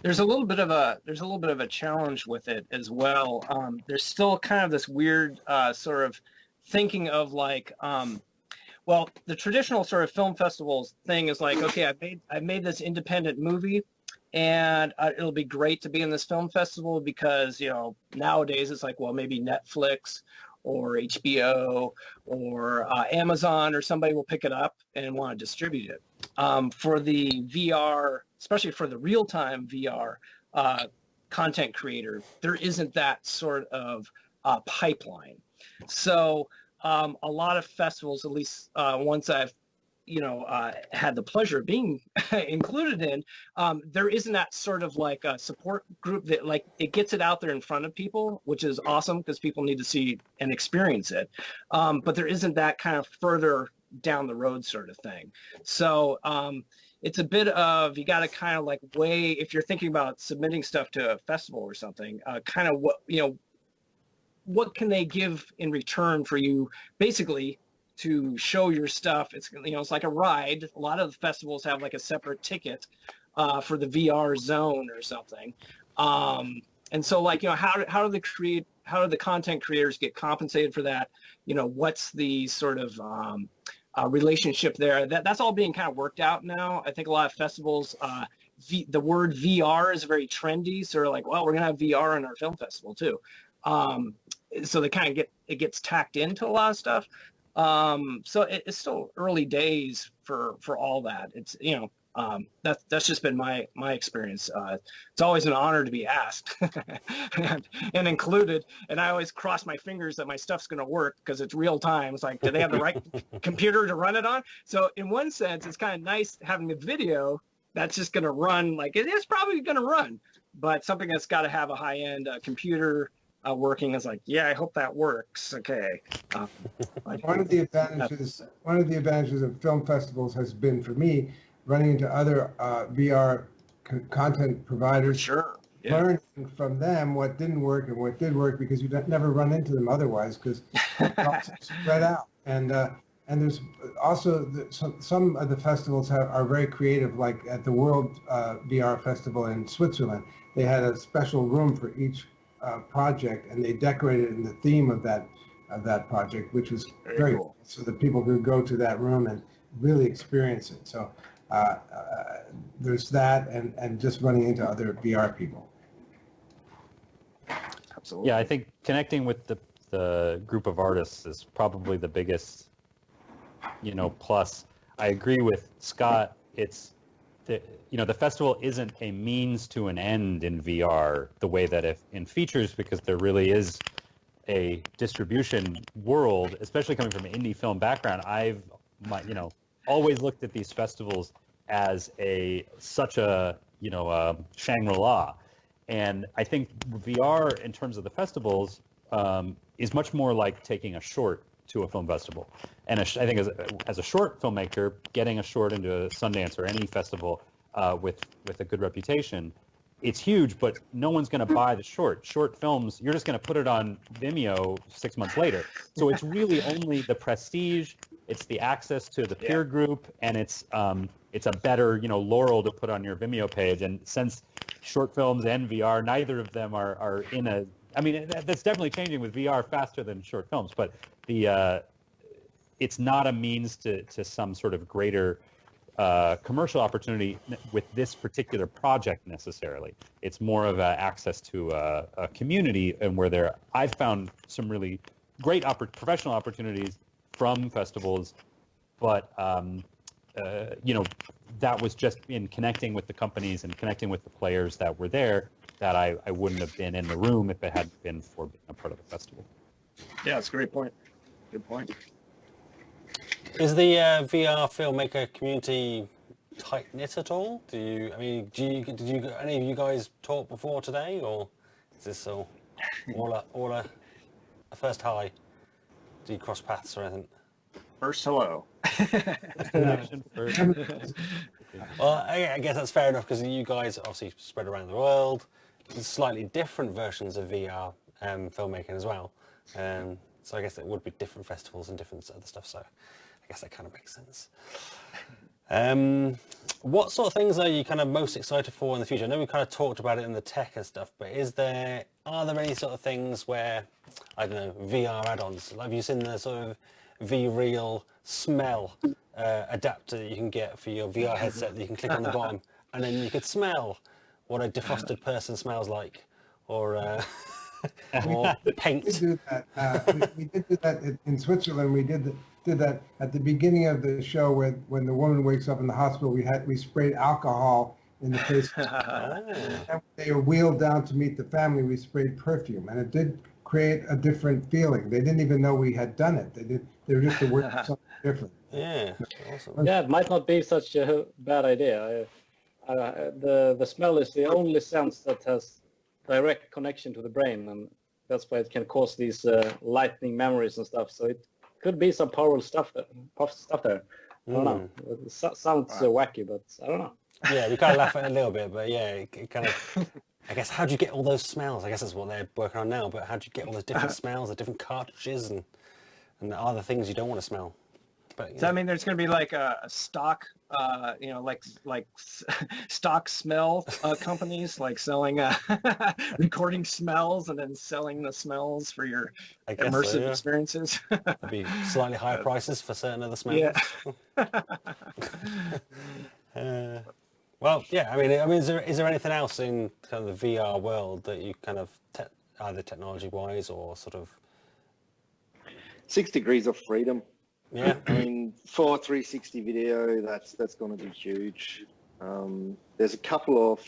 There's a little bit of a challenge with it as well. There's still kind of this weird sort of thinking of like, well, the traditional sort of film festivals thing is like, okay, I've made this independent movie, and it'll be great to be in this film festival because nowadays it's like, well, maybe Netflix or HBO or Amazon or somebody will pick it up and want to distribute it. For the VR, especially for the real-time VR content creator, there isn't that sort of pipeline. So a lot of festivals, at least ones I've had the pleasure of being included in, there isn't that sort of like a support group that like it gets it out there in front of people, which is awesome because people need to see and experience it. But there isn't that kind of further down the road sort of thing. So it's a bit of, you got to kind of like weigh, if you're thinking about submitting stuff to a festival or something, kind of what can they give in return for you basically to show your stuff. It's it's like a ride. A lot of the festivals have like a separate ticket for the VR zone or something. And so like, how do the content creators get compensated for that? What's the sort of relationship there? That's all being kind of worked out now. I think a lot of festivals, the word VR is very trendy. So they're like, well, we're going to have VR in our film festival too. So they kind of gets tacked into a lot of stuff. So it's still early days for all that. It's, that's just been my experience. It's always an honor to be asked and included. And I always cross my fingers that my stuff's going to work because it's real time. It's like, do they have the right computer to run it on? So in one sense, it's kind of nice having a video that's just going to run like it is probably going to run, but something that's got to have a high-end computer working is like, yeah, I hope that works. Okay. One of the advantages of film festivals has been for me running into other VR content providers. Sure. Yeah. Learning from them what didn't work and what did work, because you never run into them otherwise, because it's all spread out. And there's also some of the festivals are very creative, like at the World VR Festival in Switzerland. They had a special room for each project, and they decorated in the theme of that project, which was very cool. So that people could go to that room and really experience it. So there's that, and just running into other VR people. Absolutely. Yeah, I think connecting with the group of artists is probably the biggest, plus. I agree with Scott. It's the festival isn't a means to an end in VR the way that if in features, because there really is a distribution world, especially coming from an indie film background. I've always looked at these festivals as such a Shangri-La, and I think VR in terms of the festivals is much more like taking a short to a film festival. And I think as a short filmmaker, getting a short into a Sundance or any festival with a good reputation, it's huge, but no one's going to buy the short films. You're just going to put it on Vimeo 6 months later. So it's really only the prestige, it's the access to the peer group, and it's a better laurel to put on your Vimeo page. And since short films and VR, neither of them are in a. I mean, that's definitely changing with VR faster than short films, but it's not a means to some sort of greater commercial opportunity with this particular project necessarily. It's more of access to a community, and where I've found some really great professional opportunities from festivals, but that was just in connecting with the companies and connecting with the players that were there, that I wouldn't have been in the room if it hadn't been for being a part of the festival. Yeah, that's a great point. Good point. Is the VR filmmaker community tight-knit at all? Did any of you guys talk before today, or is this all a first hi? Do you cross paths or anything? First hello. Well, I guess that's fair enough, because you guys obviously spread around the world. There's slightly different versions of VR filmmaking as well. So I guess it would be different festivals and different other stuff. So I guess that kind of makes sense. What sort of things are you kind of most excited for in the future? I know we kind of talked about it in the tech and stuff, but are there any sort of things where, I don't know, VR add-ons? Have you seen the sort of VeeR's smell adapter that you can get for your VR headset that you can click on the bottom, and then you could smell what a defrosted person smells like, or paint? We did do that in Switzerland. We did that at the beginning of the show, when the woman wakes up in the hospital. We sprayed alcohol in the face. And they were wheeled down to meet the family. We sprayed perfume, and it did create a different feeling. They didn't even know we had done it. They were just aware of something different. Yeah, awesome. Yeah, it might not be such a bad idea. The smell is the only sense that has direct connection to the brain, and that's why it can cause these lightning memories and stuff. So it could be some powerful stuff there. I don't know. It sounds wacky, but I don't know. Yeah, we kind of laugh at it a little bit, but yeah, it kind of. I guess, how do you get all those smells? I guess that's what they're working on now. But how do you get all those different smells, the different cartridges, and the other things you don't want to smell? But, Does that mean there's going to be like a stock, stock smell companies, like selling recording smells and then selling the smells for your I guess immersive so, yeah. experiences? There'd be slightly higher prices for certain other smells. Yeah. Well, yeah. I mean, is there anything else in kind of the VR world that you kind of either technology-wise or sort of 6 degrees of freedom. Yeah. I mean, for 360 video, that's going to be huge. There's a couple of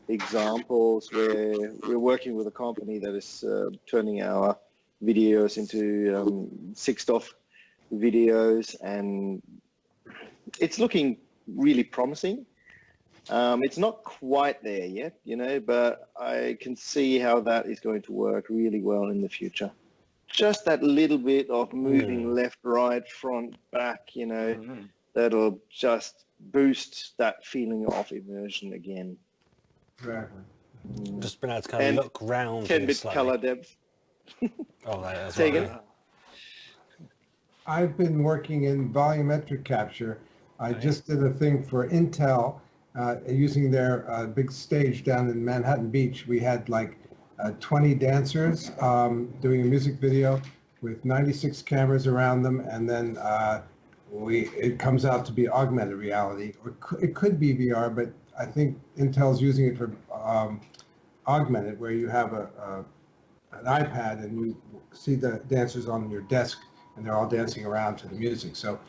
examples where we're working with a company that is turning our videos into 6DoF videos, and it's looking really promising. It's not quite there yet, but I can see how that is going to work really well in the future. Just that little bit of moving left, right, front, back, that'll just boost that feeling of immersion again. Exactly. Just been able to kind of look round 10-bit color depth. Oh, that's Say right. again? I've been working in volumetric capture. I just did a thing for Intel using their big stage down in Manhattan Beach. We had like 20 dancers doing a music video with 96 cameras around them, and then it comes out to be augmented reality. Or it could be VR, but I think Intel's using it for augmented, where you have an iPad and you see the dancers on your desk and they're all dancing around to the music. So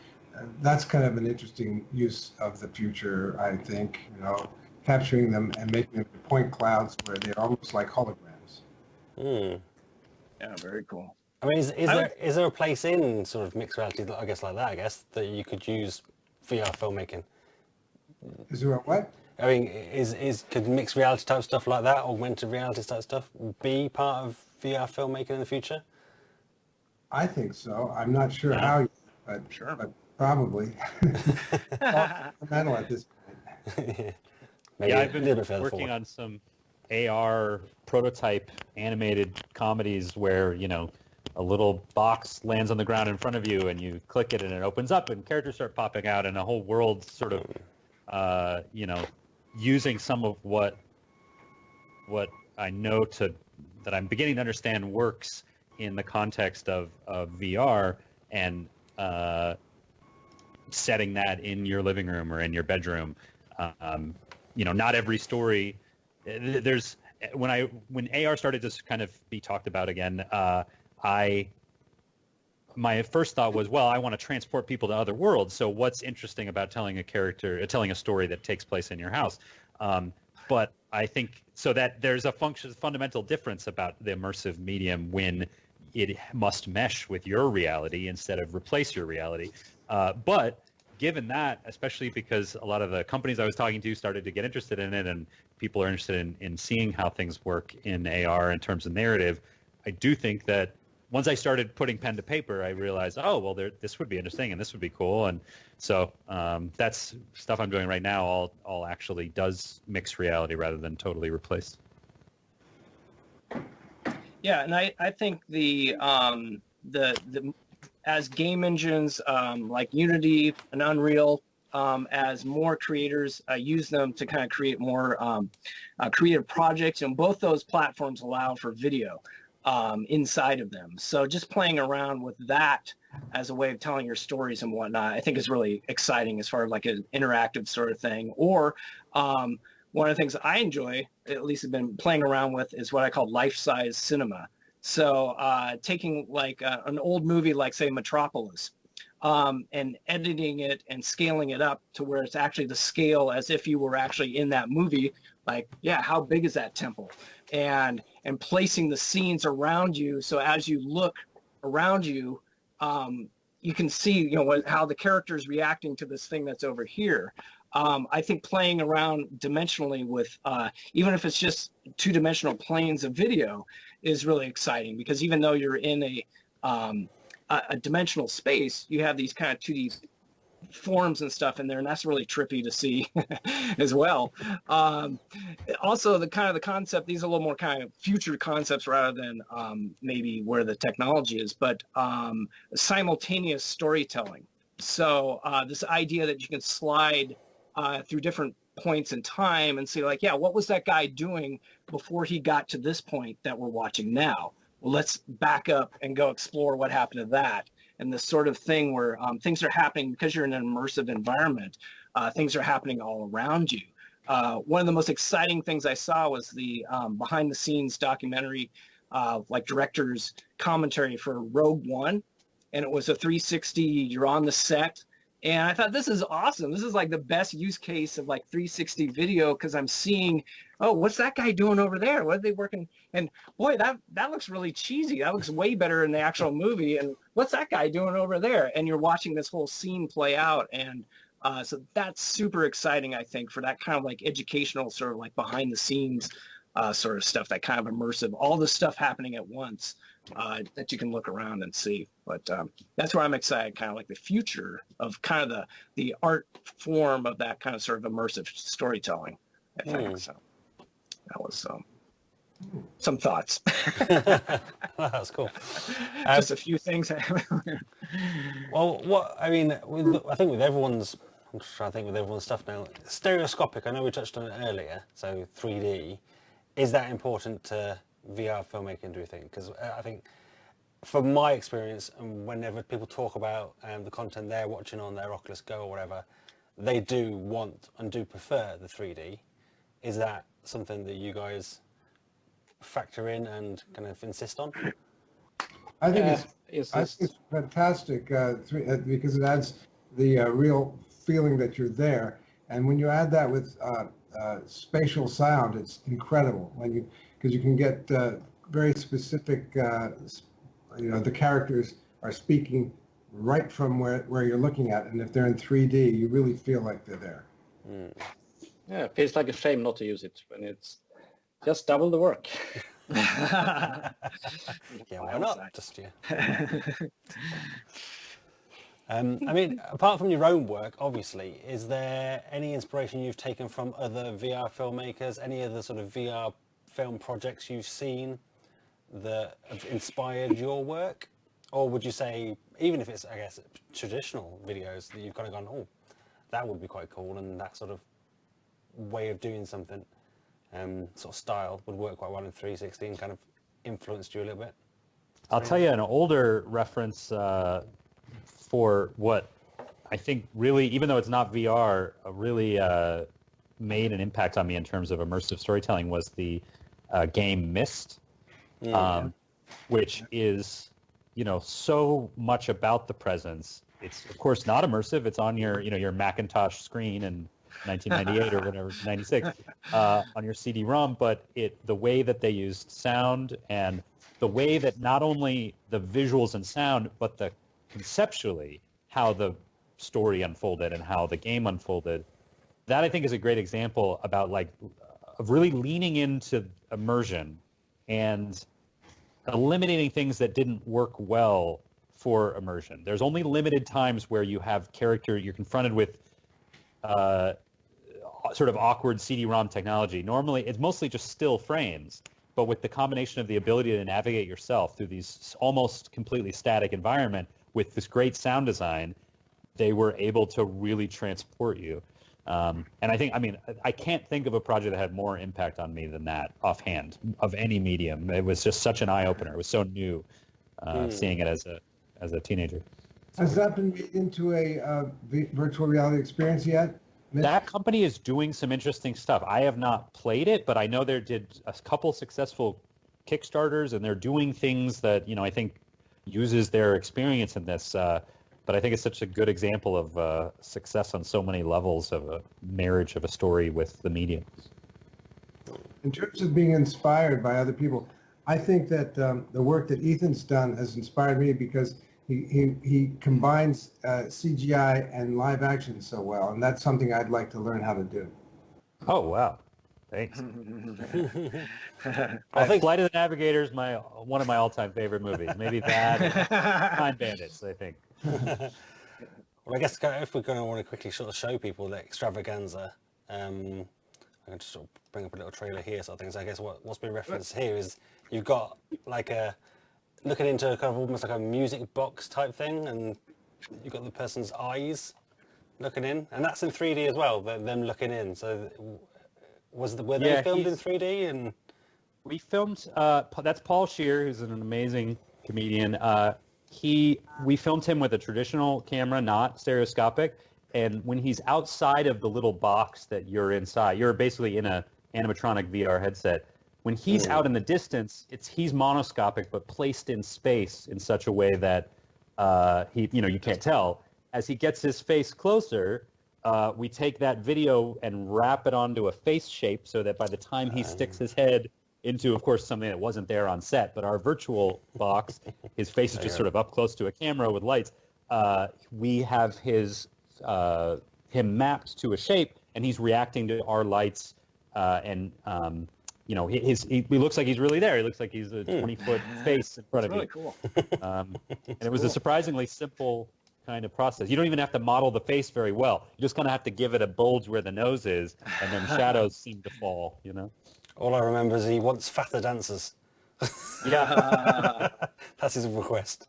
that's kind of an interesting use of the future, I think, capturing them and making them point clouds where they're almost like holograms. Yeah, very cool. I mean, is there a place in sort of mixed reality, I guess, like that, that you could use VR filmmaking? Is there a what? I mean, could mixed reality type stuff like that, augmented reality type stuff, be part of VR filmmaking in the future? I think so. I'm not sure how yet, but probably. Fundamental at this point. Maybe I've been a little bit further working forward. on some AR prototype animated comedies where, a little box lands on the ground in front of you and you click it and it opens up and characters start popping out and a whole world sort of, using some of what I know that I'm beginning to understand works in the context of VR and setting that in your living room or in your bedroom. Not every story. There's when AR started to kind of be talked about again. My first thought was, well, I want to transport people to other worlds. So what's interesting about telling a story that takes place in your house? But I think so that there's a fundamental difference about the immersive medium when it must mesh with your reality instead of replace your reality. But given that, especially because a lot of the companies I was talking to started to get interested in it and people are interested in seeing how things work in AR in terms of narrative, I do think that once I started putting pen to paper, I realized, this would be interesting and this would be cool. And so that's stuff I'm doing right now all actually does mix reality rather than totally replace. Yeah, and I think the as game engines like Unity and Unreal, as more creators use them to kind of create more creative projects, and both those platforms allow for video inside of them. So just playing around with that as a way of telling your stories and whatnot, I think is really exciting as far as like an interactive sort of thing. Or one of the things I enjoy, at least have been playing around with, is what I call life-size cinema. So taking like an old movie like, say, Metropolis, and editing it and scaling it up to where it's actually the scale as if you were actually in that movie. Like, how big is that temple? And placing the scenes around you, so as you look around you, you can see, how the character is reacting to this thing that's over here. I think playing around dimensionally with, even if it's just two-dimensional planes of video, is really exciting, because even though you're in a dimensional space, you have these kind of 2D forms and stuff in there, and that's really trippy to see as well. Also, the concept, these are a little more kind of future concepts rather than maybe where the technology is, but simultaneous storytelling. So this idea that you can slide through different points in time and see like, yeah, what was that guy doing before he got to this point that we're watching now? Well, let's back up and go explore what happened to that. And this sort of thing where things are happening because you're in an immersive environment, things are happening all around you. One of the most exciting things I saw was the behind the scenes documentary, like director's commentary for Rogue One. And it was a 360, you're on the set. And I thought, this is awesome. This is like the best use case of like 360 video because I'm seeing, oh, what's that guy doing over there? What are they working? And boy, that looks really cheesy. That looks way better in the actual movie. And what's that guy doing over there? And you're watching this whole scene play out. And so that's super exciting, I think, for that kind of like educational sort of like behind the scenes sort of stuff, that kind of immersive, all the stuff happening at once. That you can look around and see. But that's where I'm excited, kind of like the future of kind of the art form of that kind of sort of immersive storytelling, I think. So that was some thoughts. That's cool. Just a few things. Well, I mean, I think with everyone's, I'm just trying to think with everyone's stuff now, stereoscopic, I know we touched on it earlier, so 3D, is that important to VR filmmaking, do you think? Because I think from my experience, and whenever people talk about the content they're watching on their Oculus Go or whatever, they do want and do prefer the 3D. Is that something that you guys factor in and kind of insist on? I think it's fantastic because it adds the real feeling that you're there. And when you add that with spatial sound, it's incredible. Because you can get very specific, the characters are speaking right from where you're looking at. And if they're in 3D, you really feel like they're there. Yeah, it feels like a shame not to use it when it's just double the work. Yeah, why not? Just I mean, apart from your own work, obviously, is there any inspiration you've taken from other VR filmmakers, any other sort of VR film projects you've seen that have inspired your work? Or would you say, even if it's, I guess, traditional videos, that you've kind of gone, oh, that would be quite cool, and that sort of way of doing something, sort of style, would work quite well in 360 and kind of influenced you a little bit? I'll tell you an older reference for what I think really, even though it's not VR, really made an impact on me in terms of immersive storytelling was the game Myst, which is, so much about the presence. It's of course not immersive. It's on your, your Macintosh screen in 1998 or whatever, 96, on your CD-ROM. But the way that they used sound and the way that not only the visuals and sound, but the conceptually how the story unfolded and how the game unfolded, that I think is a great example about of really leaning into immersion and eliminating things that didn't work well for immersion. There's only limited times where you have you're confronted with sort of awkward CD-ROM technology. Normally, it's mostly just still frames, but with the combination of the ability to navigate yourself through these almost completely static environment with this great sound design, they were able to really transport you. And I can't think of a project that had more impact on me than that offhand of any medium. It was just such an eye-opener. It was so new, seeing it as a teenager. Has that been made into a virtual reality experience yet? That company is doing some interesting stuff. I have not played it, but I know they did a couple successful Kickstarters, and they're doing things that, I think uses their experience in this. But I think it's such a good example of success on so many levels of a marriage of a story with the medium. In terms of being inspired by other people, I think that the work that Ethan's done has inspired me because he combines CGI and live action so well, and that's something I'd like to learn how to do. Oh, wow. Thanks. I think Flight of the Navigator is one of my all-time favorite movies. Maybe that and Time Bandits, I think. Well, I guess if we're going to want to quickly sort of show people the extravaganza, I can just sort of bring up a little trailer here sort of things. I guess what's been referenced here is you've got like looking into kind of almost like a music box type thing, and you've got the person's eyes looking in, and that's in 3D as well. Them looking in. So were they filmed in 3D? And we filmed. That's Paul Scheer, who's an amazing comedian. We filmed him with a traditional camera, not stereoscopic. And when he's outside of the little box that you're inside, you're basically in a animatronic VR headset. When he's out in the distance, he's monoscopic but placed in space in such a way that you can't tell. As he gets his face closer, we take that video and wrap it onto a face shape so that by the time he sticks his head into, of course, something that wasn't there on set, but our virtual box, his face is just sort of up close to a camera with lights. We have him mapped to a shape, and he's reacting to our lights, he looks like he's really there. He looks like he's a 20-foot face in front of you. Really cool. And it was a surprisingly simple kind of process. You don't even have to model the face very well. You just kind of have to give it a bulge where the nose is, and then shadows seem to fall, All I remember is he wants fatter dancers. Yeah. That's his request.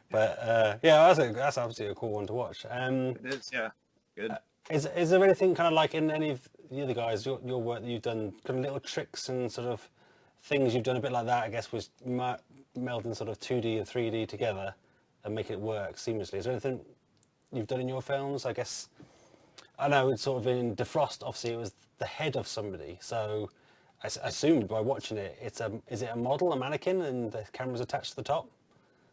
But that's absolutely a cool one to watch. It is, yeah. Good. Is there anything kind of like in any of the other guys, your work that you've done, kind of little tricks and sort of things you've done a bit like that, I guess, was melding sort of 2D and 3D together and making it work seamlessly? Is there anything you've done in your films? I guess, I know it's sort of in Defrost, obviously it was the head of somebody, so I assumed by watching it, is it a model, a mannequin, and the camera's attached to the top?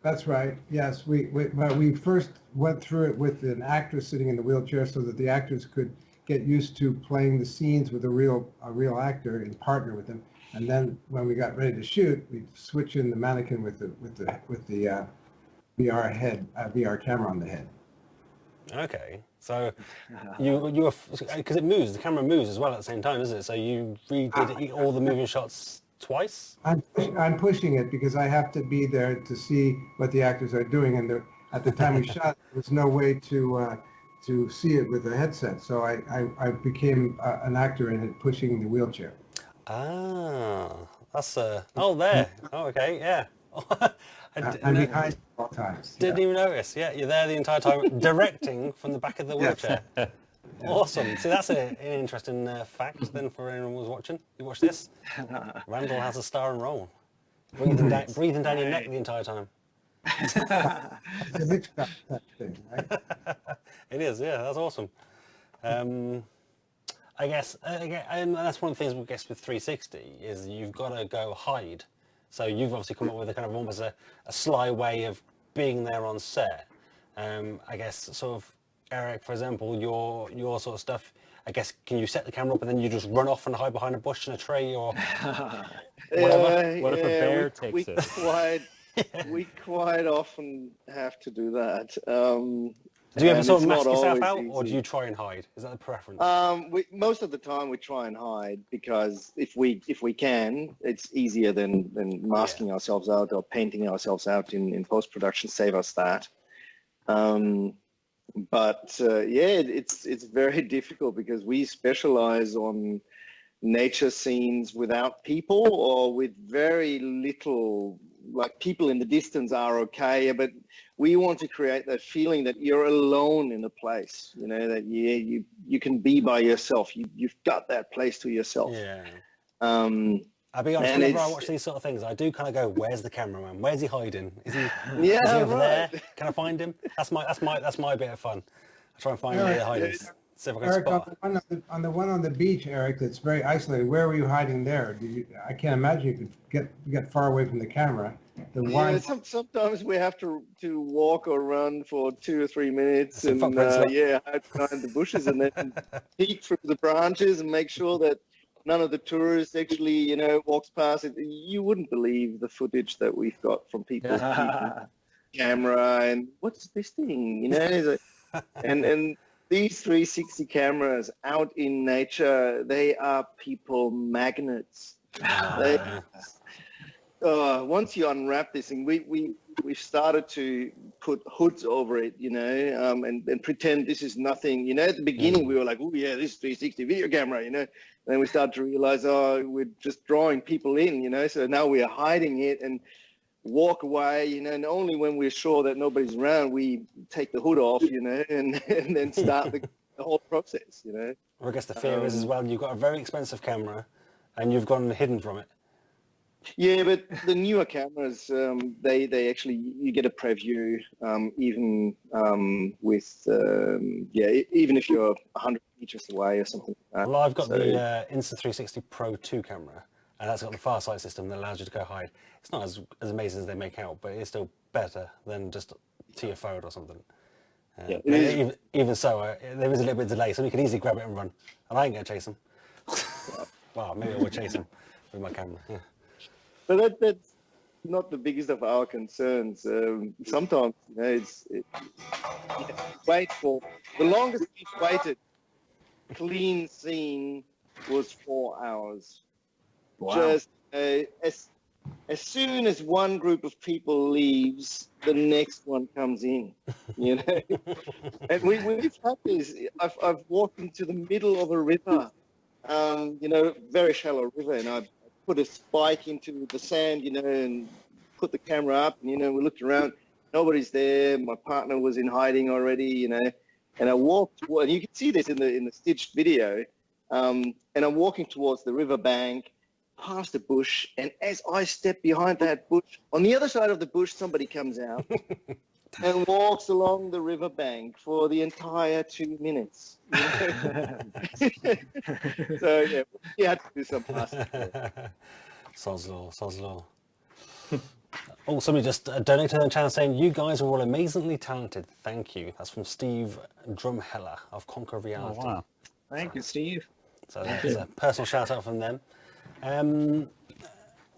That's right. Yes, we first went through it with an actor sitting in the wheelchair so that the actors could get used to playing the scenes with a real actor and partner with him. And then when we got ready to shoot, we switch in the mannequin with the VR camera on the head. Okay, so you because it moves, the camera moves as well at the same time, doesn't it? So you redid all the moving shots twice? I'm pushing it because I have to be there to see what the actors are doing, and at the time we shot, there was no way to see it with a headset. So I became an actor in it, pushing the wheelchair. Ah, that's there. Oh, okay, yeah. I'm behind all times. Didn't even notice. Yeah, you're there the entire time, directing from the back of the wheelchair. Yes. Awesome. So that's an interesting fact then for anyone who's watching. You watch this. Randal has a starring role. Breathing down your neck the entire time. It's a mixed up thing, right? It is, yeah, that's awesome. I guess, and that's one of the things I guess with 360 is you've got to go hide. So you've obviously come up with a kind of almost a sly way of being there on set. I guess sort of, Eric, for example, your sort of stuff, I guess, can you set the camera up and then you just run off and hide behind a bush and a tree or whatever? What if a bear takes it? We quite often have to do that. Do you ever sort of mask yourself out, or do you try and hide? Is that the preference? Most of the time we try and hide because if we can, it's easier than masking ourselves out or painting ourselves out in post-production. Save us that. It's very difficult because we specialize on nature scenes without people or with very little, like people in the distance are okay, but we want to create that feeling that you're alone in a place, that you can be by yourself. You've got that place to yourself. Yeah. I'll be honest, whenever I watch these sort of things, I do kind of go, where's the cameraman? Where's he hiding? Is he over there? Can I find him? That's my bit of fun. I try and find where they're hiding. See if I can Eric, spot. on the one on the beach, Eric, that's very isolated, where were you hiding there? I can't imagine you could get far away from the camera. Sometimes we have to walk or run for 2 or 3 minutes and hide behind the bushes and then peek through the branches and make sure that none of the tourists actually, walks past it. You wouldn't believe the footage that we've got from people's camera and what's this thing, and these 360 cameras out in nature, they are people magnets. Once you unwrap this thing, we've started to put hoods over it, and pretend this is nothing. At the beginning we were like, oh yeah, this is 360 video camera, and then we started to realize, we're just drawing people in, so now we are hiding it, and walk away, you know, and only when we're sure that nobody's around, we take the hood off, you know, and then start the whole process, you know. Or I guess the fear is as well, you've got a very expensive camera and you've gone hidden from it. Yeah, but the newer cameras, they actually, you get a preview, even with, even if you're 100 meters away or something like that. Well, I've got the Insta360 Pro 2 camera, and that's got the far sight system that allows you to go hide. It's not as amazing as they make out, but it's still better than just to your phone or something. Even so, there is a little bit of delay, so you can easily grab it and run. And I ain't going to chase them. Well, maybe I will chase them with my camera. Yeah. But that's not the biggest of our concerns. Sometimes, you know, wait for the longest we've waited. Clean scene was 4 hours. Wow. Just as soon as one group of people leaves, the next one comes in. You know, and we've had this. I've walked into the middle of a river, you know, very shallow river, and I put a spike into the sand, you know, and put the camera up, and, you know, we looked around, nobody's there. My partner was in hiding already, you know, and I walked, and you can see this in the stitched video, and I'm walking towards the riverbank, past a bush, and as I step behind that bush, on the other side of the bush, somebody comes out and walks along the riverbank for the entire 2 minutes. You know? So, yeah, you had to do some passing. Soz law. Oh, somebody just donated on the channel saying, you guys are all amazingly talented. Thank you. That's from Steve Drumheller of Conquer Reality. Oh, wow. Thank you, Steve. So that's a personal shout out from them.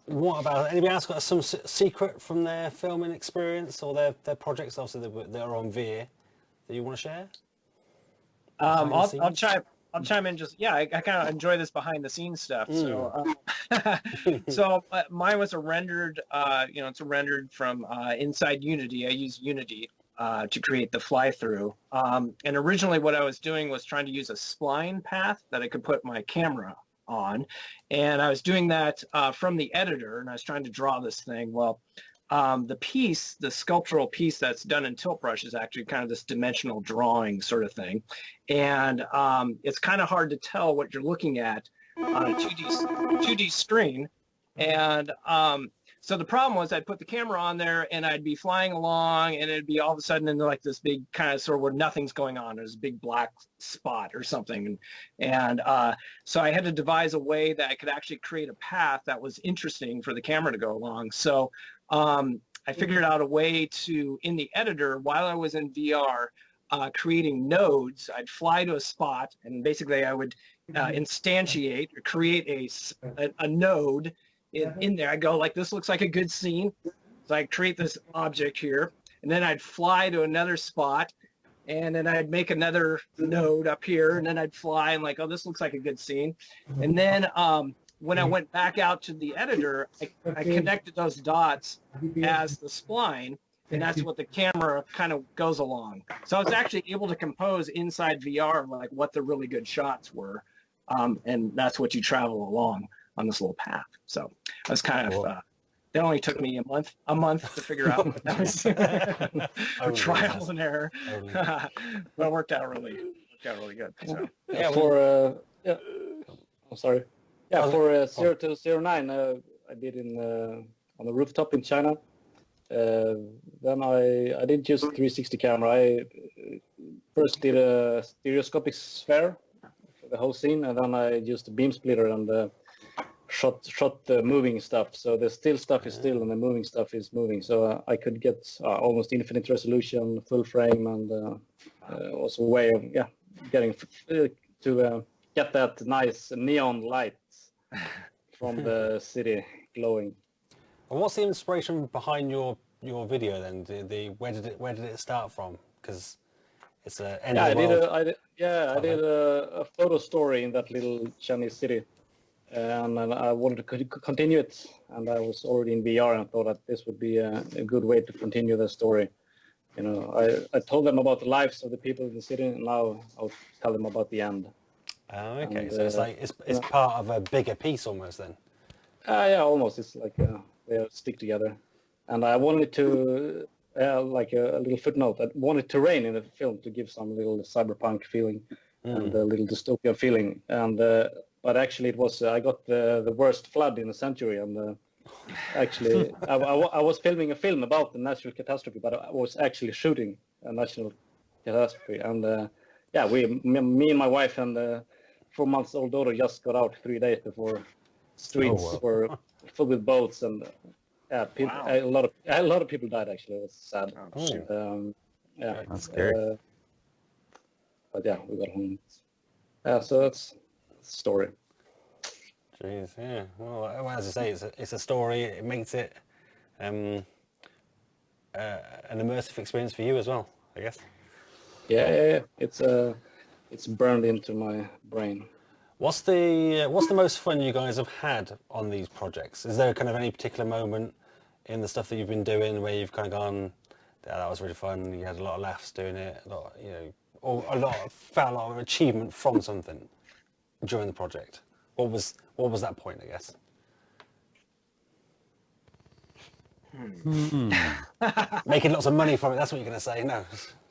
What about, anybody else got some secret from their filming experience or their projects, obviously they're on VeeR, that you want to share? I'll chime in. Just I kind of enjoy this behind the scenes stuff. So mine was a rendered. It's a rendered from inside Unity. I use Unity to create the fly through. And originally, what I was doing was trying to use a spline path that I could put my camera on, and I was doing that from the editor, and I was trying to draw this thing. Well, the sculptural piece that's done in Tilt Brush is actually kind of this dimensional drawing sort of thing. And it's kind of hard to tell what you're looking at on a 2D screen. And so the problem was I'd put the camera on there and I'd be flying along and it'd be all of a sudden in like this big kind of sort of where nothing's going on. There's a big black spot or something. And so I had to devise a way that I could actually create a path that was interesting for the camera to go along. So I figured out a way to, in the editor, while I was in VR, creating nodes. I'd fly to a spot and basically I would instantiate or create a node in there. I go like, this looks like a good scene. So I create this object here, and then I'd fly to another spot, and then I'd make another node up here, and then I'd fly and like, oh, this looks like a good scene. And then when I went back out to the editor, I connected those dots as the spline, and that's what the camera kind of goes along. So I was actually able to compose inside VR like what the really good shots were, and that's what you travel along on this little path. So I was kind of, that only took me a month to figure out. But that was trial and error. But it worked out really good. So. I'm sorry. Yeah, for 0209, I did on the rooftop in China. Then I didn't use a 360 camera. I first did a stereoscopic sphere for the whole scene, and then I used a beam splitter and shot the moving stuff. So the still stuff is still and the moving stuff is moving. So I could get almost infinite resolution, full frame, and also a way of getting to get that nice neon light from the city glowing. And what's the inspiration behind your video then? Where did it start from? Because it's a end of the world. I did a photo story in that little Chinese city, and I wanted to continue it. And I was already in VR and thought that this would be a good way to continue the story. You know, I told them about the lives of the people in the city, and now I'll tell them about the end. Oh, okay. And, so it's like it's part of a bigger piece almost then. Yeah, almost. It's like they stick together. And I wanted to, like a little footnote, I wanted to rain in the film to give some little cyberpunk feeling and a little dystopian feeling. And but actually, it was I got the worst flood in a century. And actually, I was filming a film about the natural catastrophe, but I was actually shooting a natural catastrophe. And yeah, me and my wife and 4-month-old daughter just got out 3 days before. Streets were full with boats, and yeah, a lot of people died. Actually, it was sad. Yeah, that's scary. But yeah, we got home. Yeah, so that's the story. Jeez, yeah. Well, as I say, it's a story. It makes it an immersive experience for you as well, I guess. Yeah. It's burned into my brain. What's the most fun you guys have had on these projects? Is there kind of any particular moment in the stuff that you've been doing where you've kind of gone, yeah, that was really fun, you had a lot of laughs doing it, or felt a lot of achievement from something during the project? What was that point, I guess? Making lots of money from it, that's what you're going to say, no?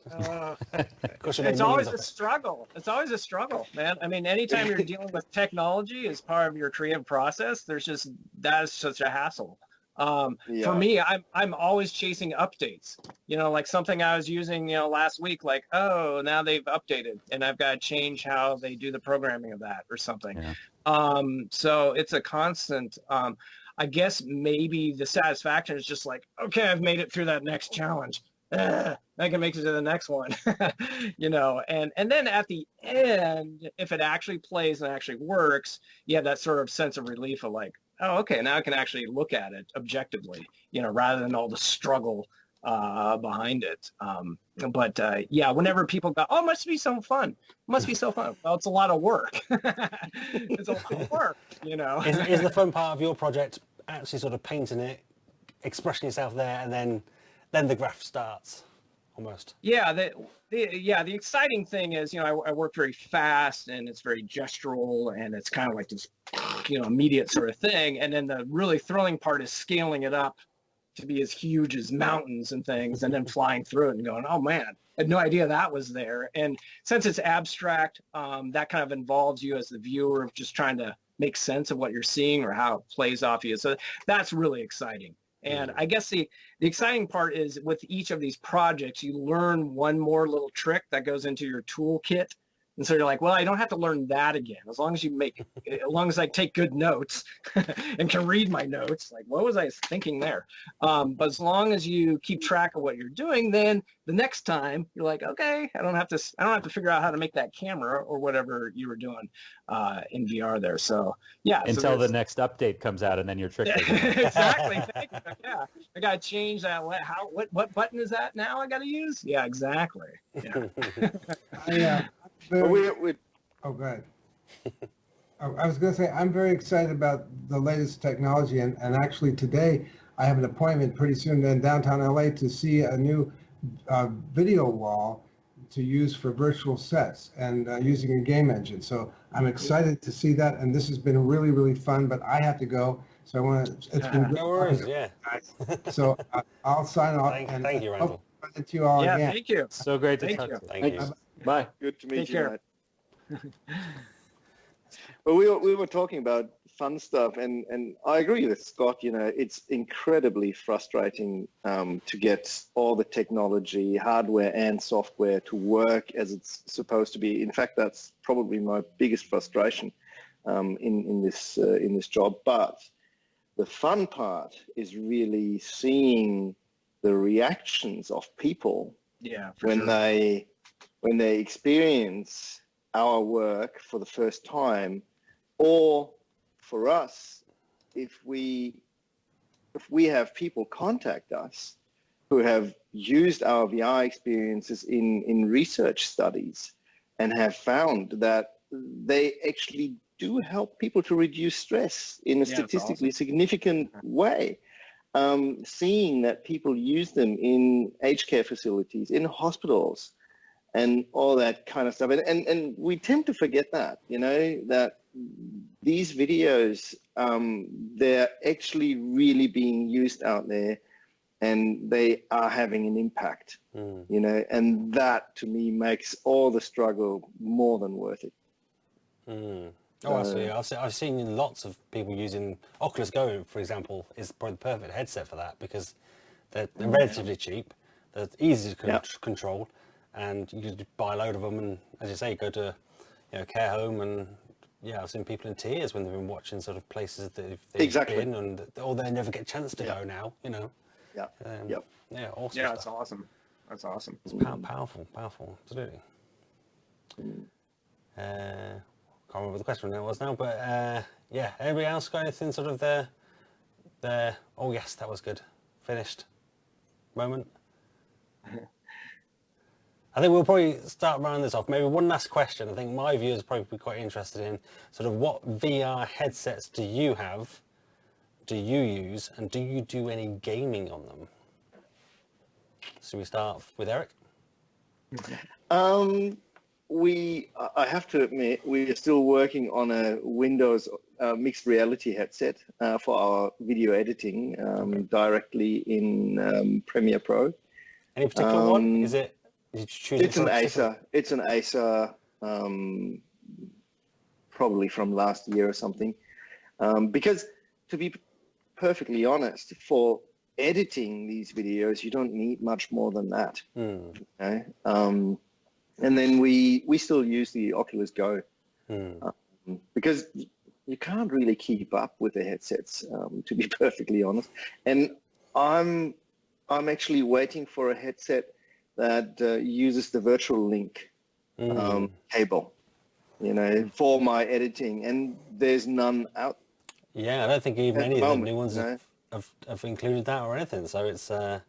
It's always a struggle. It's always a struggle, man. I mean, anytime you're dealing with technology as part of your creative process, that is such a hassle. For me, I'm always chasing updates. Like something I was using, last week, like, oh, now they've updated and I've got to change how they do the programming of that or something. Yeah. So it's a constant, I guess maybe the satisfaction is just like, okay, I've made it through that next challenge. I can make it to the next one, and then at the end, if it actually plays and actually works, you have that sort of sense of relief of like, oh, okay, now I can actually look at it objectively, rather than all the struggle behind it. But whenever people go, oh, it must be so fun. It must be so fun. Well, it's a lot of work. It's a lot of work, Is the fun part of your project actually sort of painting it, expressing yourself there, and then the graph starts, almost? Yeah, the exciting thing is, I work very fast and it's very gestural and it's kind of like this, immediate sort of thing. And then the really thrilling part is scaling it up to be as huge as mountains and things, and then flying through it and going, oh man, I had no idea that was there. And since it's abstract, that kind of involves you as the viewer of just trying to make sense of what you're seeing or how it plays off you. So that's really exciting. And I guess the exciting part is with each of these projects, you learn one more little trick that goes into your toolkit. And so you're like, well, I don't have to learn that again. As long as I take good notes and can read my notes, like, what was I thinking there? But as long as you keep track of what you're doing, then the next time you're like, okay, I don't have to figure out how to make that camera or whatever you were doing in VR there. So yeah. Until the next update comes out, and then you're tricked. Exactly. Thank you. Yeah. I got to change that. What button is that now I got to use? Yeah, exactly. Yeah. Oh, go ahead. I was going to say, I'm very excited about the latest technology, and actually today I have an appointment pretty soon in downtown LA to see a new video wall to use for virtual sets and using a game engine. So I'm excited to see that, and this has been really, really fun, but I have to go. So I want to, it's been great. No worries, yeah. So I'll sign off. Thank you, Randal. Thank you all again. Thank you. So great to talk to you. Thank you. Bye. Good to meet Take you, care. mate. Well, we were talking about fun stuff, and I agree with Scott. It's incredibly frustrating to get all the technology, hardware and software, to work as it's supposed to be. In fact, that's probably my biggest frustration in this job. But the fun part is really seeing the reactions of people when they experience our work for the first time, or for us, if we have people contact us who have used our VR experiences in research studies and have found that they actually do help people to reduce stress in a statistically significant way. Seeing that people use them in aged care facilities, in hospitals, and all that kind of stuff. And we tend to forget that, that these videos, they're actually really being used out there and they are having an impact, you know, and that to me makes all the struggle more than worth it. Oh, absolutely. I've seen lots of people using Oculus Go, for example, is probably the perfect headset for that, because they're relatively cheap, they're easy to control, and you can buy a load of them and, as you say, go to, you know, care home. And yeah, I've seen people in tears when they've been watching sort of places that they've been, and or they never get a chance to go now, you know. Yeah, awesome. Yeah, that's awesome. That's awesome. It's powerful, absolutely. Can't remember what the question was now, but yeah, anybody else got anything sort of their oh yes, that was good, finished moment? I think we'll probably start rounding this off. Maybe one last question. I think my viewers probably be quite interested in sort of what VR headsets do you have, do you use, and do you do any gaming on them? So we start with Eric. I have to admit, we are still working on a Windows mixed reality headset for our video editing directly in Premiere Pro. Any particular one? Is it? Did you choose it's an Acer. It's an Acer, probably from last year or something. Because to be perfectly honest, for editing these videos, you don't need much more than that. Okay? And then we still use the Oculus Go because you can't really keep up with the headsets, to be perfectly honest. And I'm actually waiting for a headset that uses the virtual link cable, you know, for my editing, and there's none out. Yeah, I don't think even any of the new ones have included that or anything. So it's I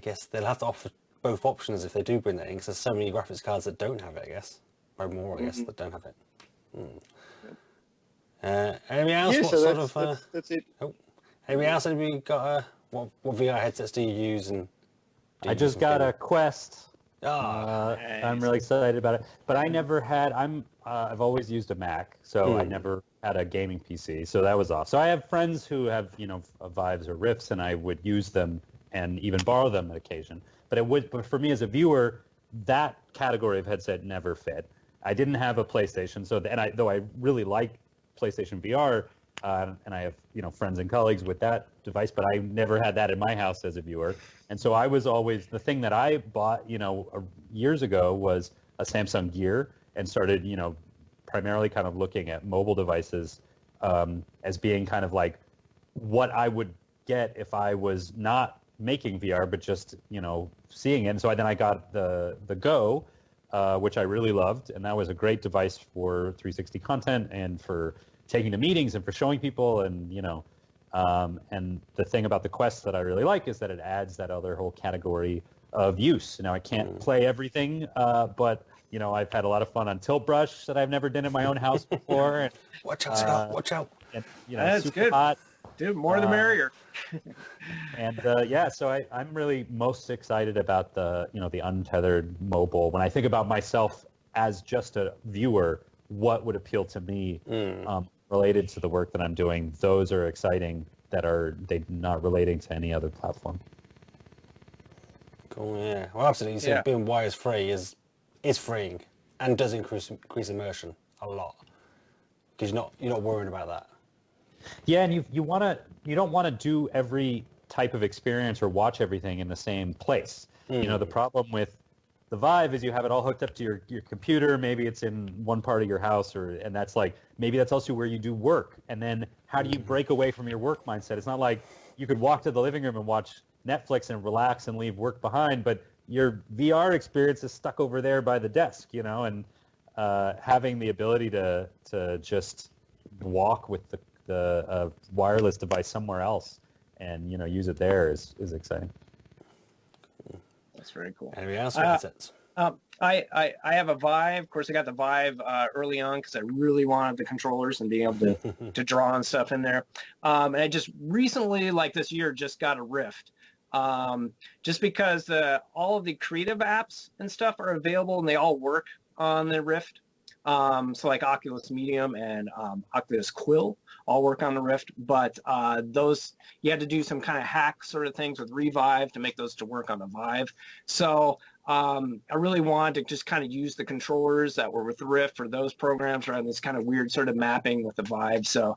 guess they'll have to offer both options if they do bring that in, because there's so many graphics cards that don't have it, I guess, or more, I guess, that don't have it. Anybody else? Yeah, what so sort of? That's it. Oh, anybody else? Anybody got what VR headsets do you use? And I just got a Quest. Nice. I'm really excited about it. But I never had. I've always used a Mac, so I never had a gaming PC. So that was off. So I have friends who have, you know, Vives or Rifts, and I would use them and even borrow them on occasion. But for me as a viewer, that category of headset never fit. I didn't have a PlayStation, though I really like PlayStation VR, and I have, you know, friends and colleagues with that device, but I never had that in my house as a viewer. And so I was always, the thing that I bought, you know, years ago was a Samsung Gear, and started, you know, primarily kind of looking at mobile devices as being kind of like what I would get if I was not making VR, but just, you know, seeing it. And so then I got the Go, which I really loved, and that was a great device for 360 content and for taking to meetings and for showing people, and, you know, and the thing about the Quest that I really like is that it adds that other whole category of use. Now I can't play everything, but, you know, I've had a lot of fun on Tilt Brush that I've never done in my own house before. And, watch out, Scott, watch out. And, you know, That's super good. hot. Dude, more the merrier. And yeah, so I'm really most excited about the, you know, the untethered mobile. When I think about myself as just a viewer, what would appeal to me related to the work that I'm doing? Those are exciting. They not relating to any other platform. Cool. Yeah. Well, absolutely. So being wires free is freeing and does increase immersion a lot, because you're not worrying about that. Yeah, and you don't want to do every type of experience or watch everything in the same place. You know, the problem with the Vive is you have it all hooked up to your computer. Maybe it's in one part of your house, and that's like, maybe that's also where you do work. And then how do you break away from your work mindset? It's not like you could walk to the living room and watch Netflix and relax and leave work behind, but your VR experience is stuck over there by the desk, you know, and having the ability to just walk with the wireless device somewhere else and, you know, use it there is exciting. That's very cool. Anybody else? Headsets? I have a Vive. Of course, I got the Vive early on because I really wanted the controllers and being able to draw and stuff in there. And I just recently, like this year, just got a Rift. Just because all of the creative apps and stuff are available and they all work on the Rift. So like Oculus Medium and Oculus Quill all work on the Rift, but those, you had to do some kind of hack sort of things with Revive to make those to work on the Vive. So I really wanted to just kind of use the controllers that were with the Rift for those programs rather than this kind of weird sort of mapping with the Vive. So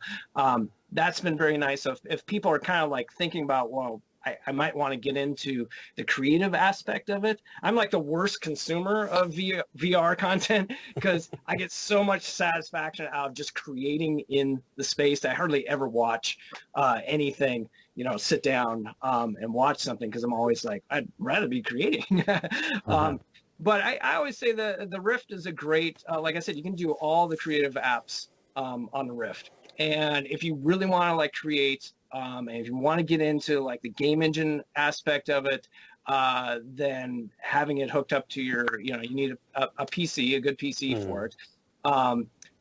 that's been very nice. So if people are kind of like thinking about, well, I might want to get into the creative aspect of it. I'm like the worst consumer of VR content because I get so much satisfaction out of just creating in the space that I hardly ever watch anything, you know, sit down and watch something because I'm always like, I'd rather be creating. But I always say the Rift is a great, like I said, you can do all the creative apps on the Rift. And if you really want to like create, and if you want to get into like the game engine aspect of it, then having it hooked up to your, you know, you need a PC, a good PC for it.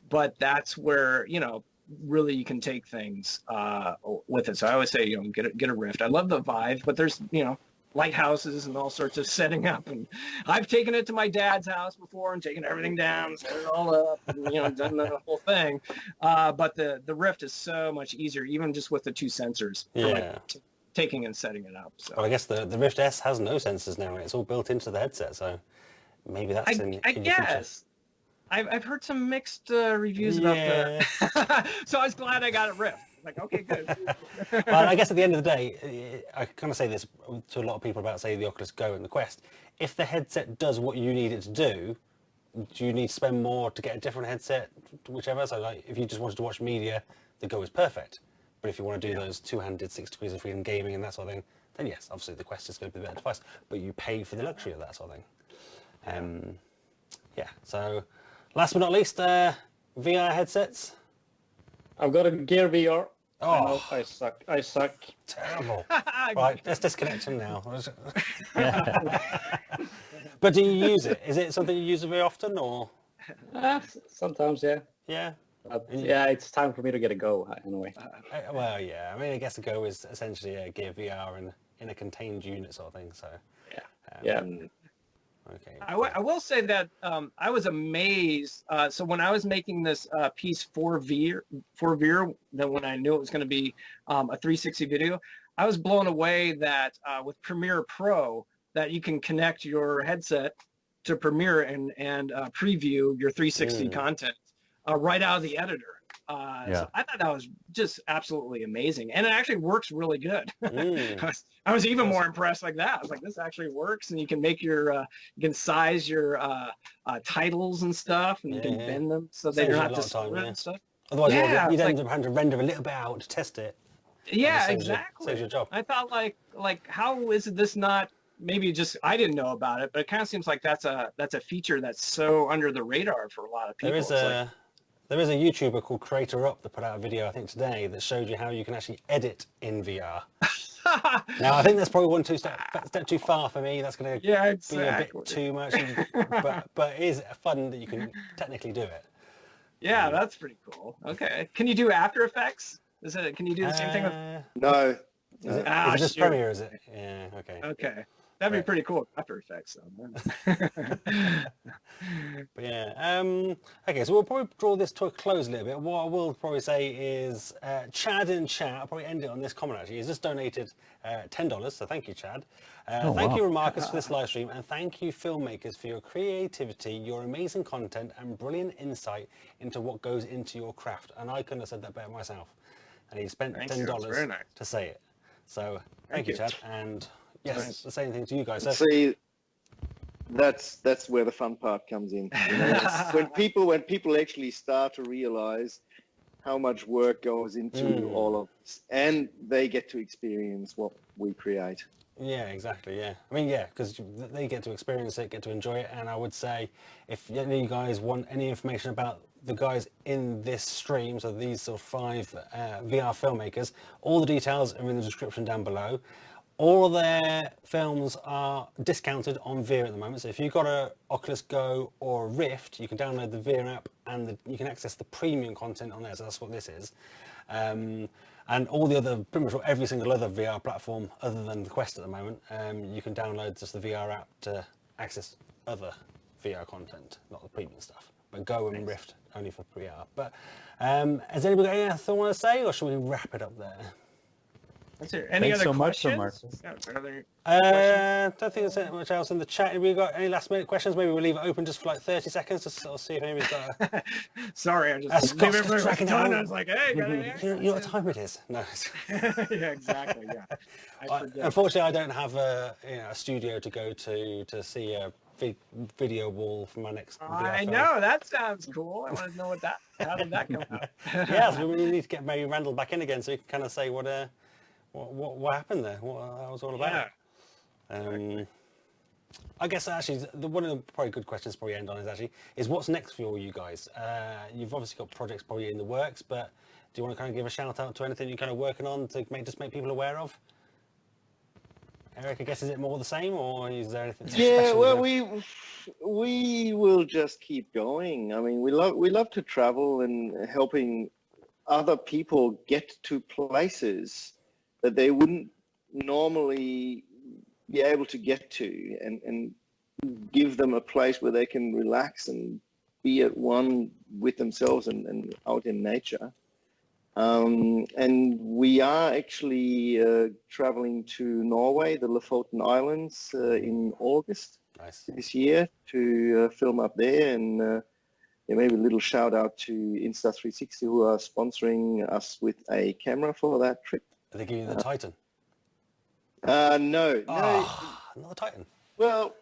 But that's where, you know, really you can take things with it. So I always say, you know, get a Rift. I love the Vive, but there's, you know, lighthouses and all sorts of setting up, and I've taken it to my dad's house before and taken everything down, set it all up, and, you know, done the whole thing. But the Rift is so much easier, even just with the two sensors for like taking and setting it up. So well, I guess the Rift S has no sensors now, and it's all built into the headset, so maybe that's I guess. I've heard some mixed reviews about the so I was glad I got a Rift. Like, okay, good. Well, I guess at the end of the day, I kind of say this to a lot of people about, say, the Oculus Go and the Quest. If the headset does what you need it to do you need to spend more to get a different headset, whichever? So, like, if you just wanted to watch media, the Go is perfect. But if you want to do those two-handed 6 degrees of freedom gaming and that sort of thing, then yes, obviously the Quest is going to be the better device. But you pay for the luxury of that sort of thing. Yeah. So, last but not least, VR headsets. I've got a Gear VR. Oh, I know, I suck. Terrible. Right, let's disconnect him now. But do you use it? Is it something you use very often, or? Sometimes, yeah. Yeah. Yeah, it's time for me to get a Go anyway. Well, yeah. I mean, I guess a Go is essentially a Gear VR in a contained unit sort of thing. So. Yeah. Okay. I will say that I was amazed. So when I was making this piece for VeeR, that when I knew it was going to be a 360 video, I was blown away that with Premiere Pro that you can connect your headset to Premiere and preview your 360 content right out of the editor. So I thought that was just absolutely amazing, and it actually works really good. I was even more impressed like that. I was like, this actually works, and you can make your you can size your titles and stuff, and you can bend them so they don't have to split and stuff. Otherwise, you'd end up having to render a little bit out to test it. Yeah, exactly. Saves your job. I thought like how is this not? Maybe just I didn't know about it, but it kind of seems like that's a feature that's so under the radar for a lot of people. There is a YouTuber called Creator Up that put out a video, I think today, that showed you how you can actually edit in VR. Now, I think that's probably one step too far for me. That's going to be a bit too much. But it is fun that you can technically do it. Yeah, that's pretty cool. Okay. Can you do After Effects? Can you do the same thing with... No. Is it just Premiere, is it? Yeah, okay. Okay. That'd be pretty cool. After Effects. But yeah, okay, so we'll probably draw this to a close a little bit. What I will probably say is Chad in chat, I'll probably end it on this comment actually, he's just donated $10, so thank you, Chad. Thank you, Remarkers, for this live stream, and thank you, Filmmakers, for your creativity, your amazing content, and brilliant insight into what goes into your craft. And I couldn't have said that better myself. And he spent $10 to say it. So thank you, Chad, and yes, the same thing to you guys. So, see, that's where the fun part comes in. You know, when people actually start to realize how much work goes into all of this, and they get to experience what we create. Yeah, exactly. Yeah, I mean, yeah, because they get to experience it, get to enjoy it, and I would say if any of you guys want any information about the guys in this stream, so these sort of 5 VR filmmakers, all the details are in the description down below. All their films are discounted on VeeR at the moment. So if you've got a Oculus Go or a Rift, you can download the VeeR app and you can access the premium content on there. So that's what this is. And all the other, pretty much every single other VR platform other than the Quest at the moment, you can download just the VR app to access other VR content, not the premium stuff. but Go and Rift only for VR. But has anybody got anything they want to say, or should we wrap it up there? Is there any Thanks other so much, questions? Marcus. Yeah, are there questions? Don't think there's much else in the chat. Have we got any last minute questions? Maybe we'll leave it open just for like 30 seconds to sort of see if anybody's got Sorry, I That's just leave Scott's everybody tracking done. down. I was like, hey, got any you know what time it is? No. Yeah, exactly. Yeah. I forget. Unfortunately, I don't have a studio to go to see a video wall for my next VR I film. know, that sounds cool. I want to know how did that come out? Yeah, so we need to get maybe Randal back in again so he can kind of say what happened there, what that was all about. Yeah. I guess actually one of the probably good questions to probably end on is what's next for all you guys? You've obviously got projects probably in the works, but do you want to kind of give a shout out to anything you're kind of working on to make people aware of? Eric, I guess, is it more the same, or is there anything Yeah, special well, there? we will just keep going. I mean, we love to travel and helping other people get to places that they wouldn't normally be able to get to, and give them a place where they can relax and be at one with themselves and out in nature. And we are actually traveling to Norway, the Lofoten Islands, in August Nice. this year to film up there. And maybe a little shout out to Insta360 who are sponsoring us with a camera for that trip. Are they giving you the Titan? No. Not the Titan. Well,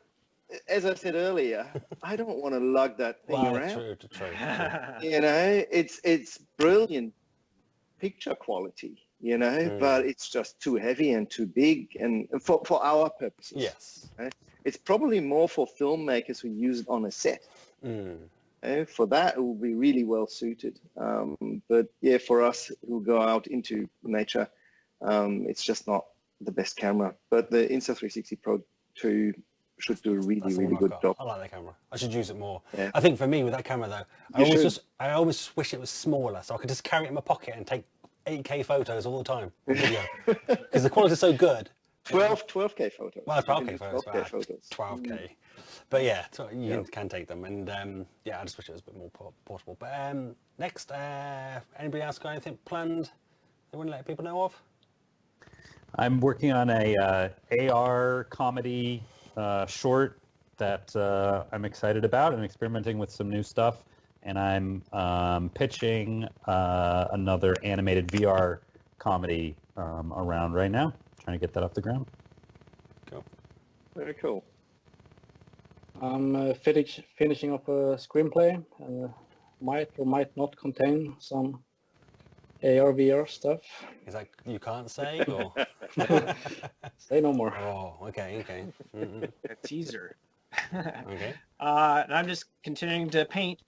as I said earlier, I don't want to lug that thing around. True. It's brilliant picture quality, but it's just too heavy and too big, and for our purposes. Yes. Right? It's probably more for filmmakers who use it on a set. For that, it will be really well suited. But yeah, for us who go out into nature, it's just not the best camera. But the Insta360 Pro 2 should do a really good job. I like that camera. I should use it more. Yeah. I think for me with that camera though, I always wish it was smaller so I could just carry it in my pocket and take 8K photos all the time on video because the quality is so good. 12K photos. Well, 12K 12K photos. 12K. But yeah, so you can take them, and I just wish it was a bit more portable. But next, anybody else got anything planned they want to let people know of? I'm working on a AR comedy short that I'm excited about and experimenting with some new stuff. And I'm pitching another animated VR comedy around right now, trying to get that off the ground. Cool. Very cool. I'm finishing up a screenplay. Might or might not contain some AR VR stuff. Is that you can't say or? Say no more. Oh, okay. A teaser. Okay. And I'm just continuing to paint,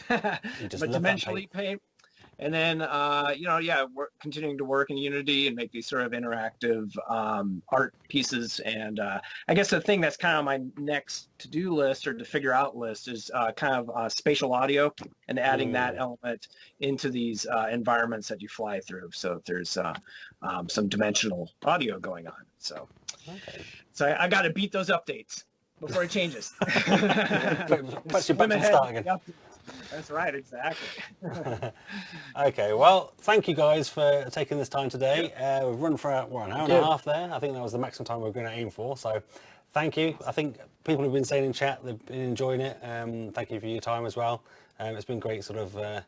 but love that dimensionally paint. And then, we're continuing to work in Unity and make these sort of interactive art pieces. And I guess the thing that's kind of my next to-do list or to figure out list is kind of spatial audio and adding that element into these environments that you fly through. So there's some dimensional audio going on. So, I got to beat those updates before it changes. Press your button and start again. Yep. That's right, exactly. Okay, well, thank you guys for taking this time today. We've run for an hour and a half there. I think that was the maximum time we were going to aim for. So thank you. I think people have been saying in chat they've been enjoying it. Thank you for your time as well. It's been great sort of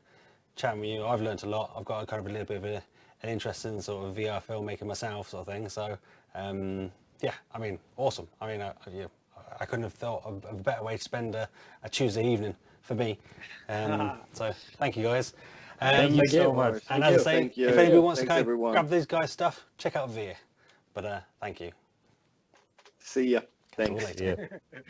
chatting with you. I've learned a lot. I've got kind of a little bit of an interest in sort of VR filmmaking myself sort of thing. So awesome. I couldn't have thought of a better way to spend a Tuesday evening for me. So thank you guys. Thank you so much. And as I say, if anybody wants to kind of everyone. grab these guys' stuff, check out Veer. But thank you. See ya. Catch you all Thanks. later. Yeah.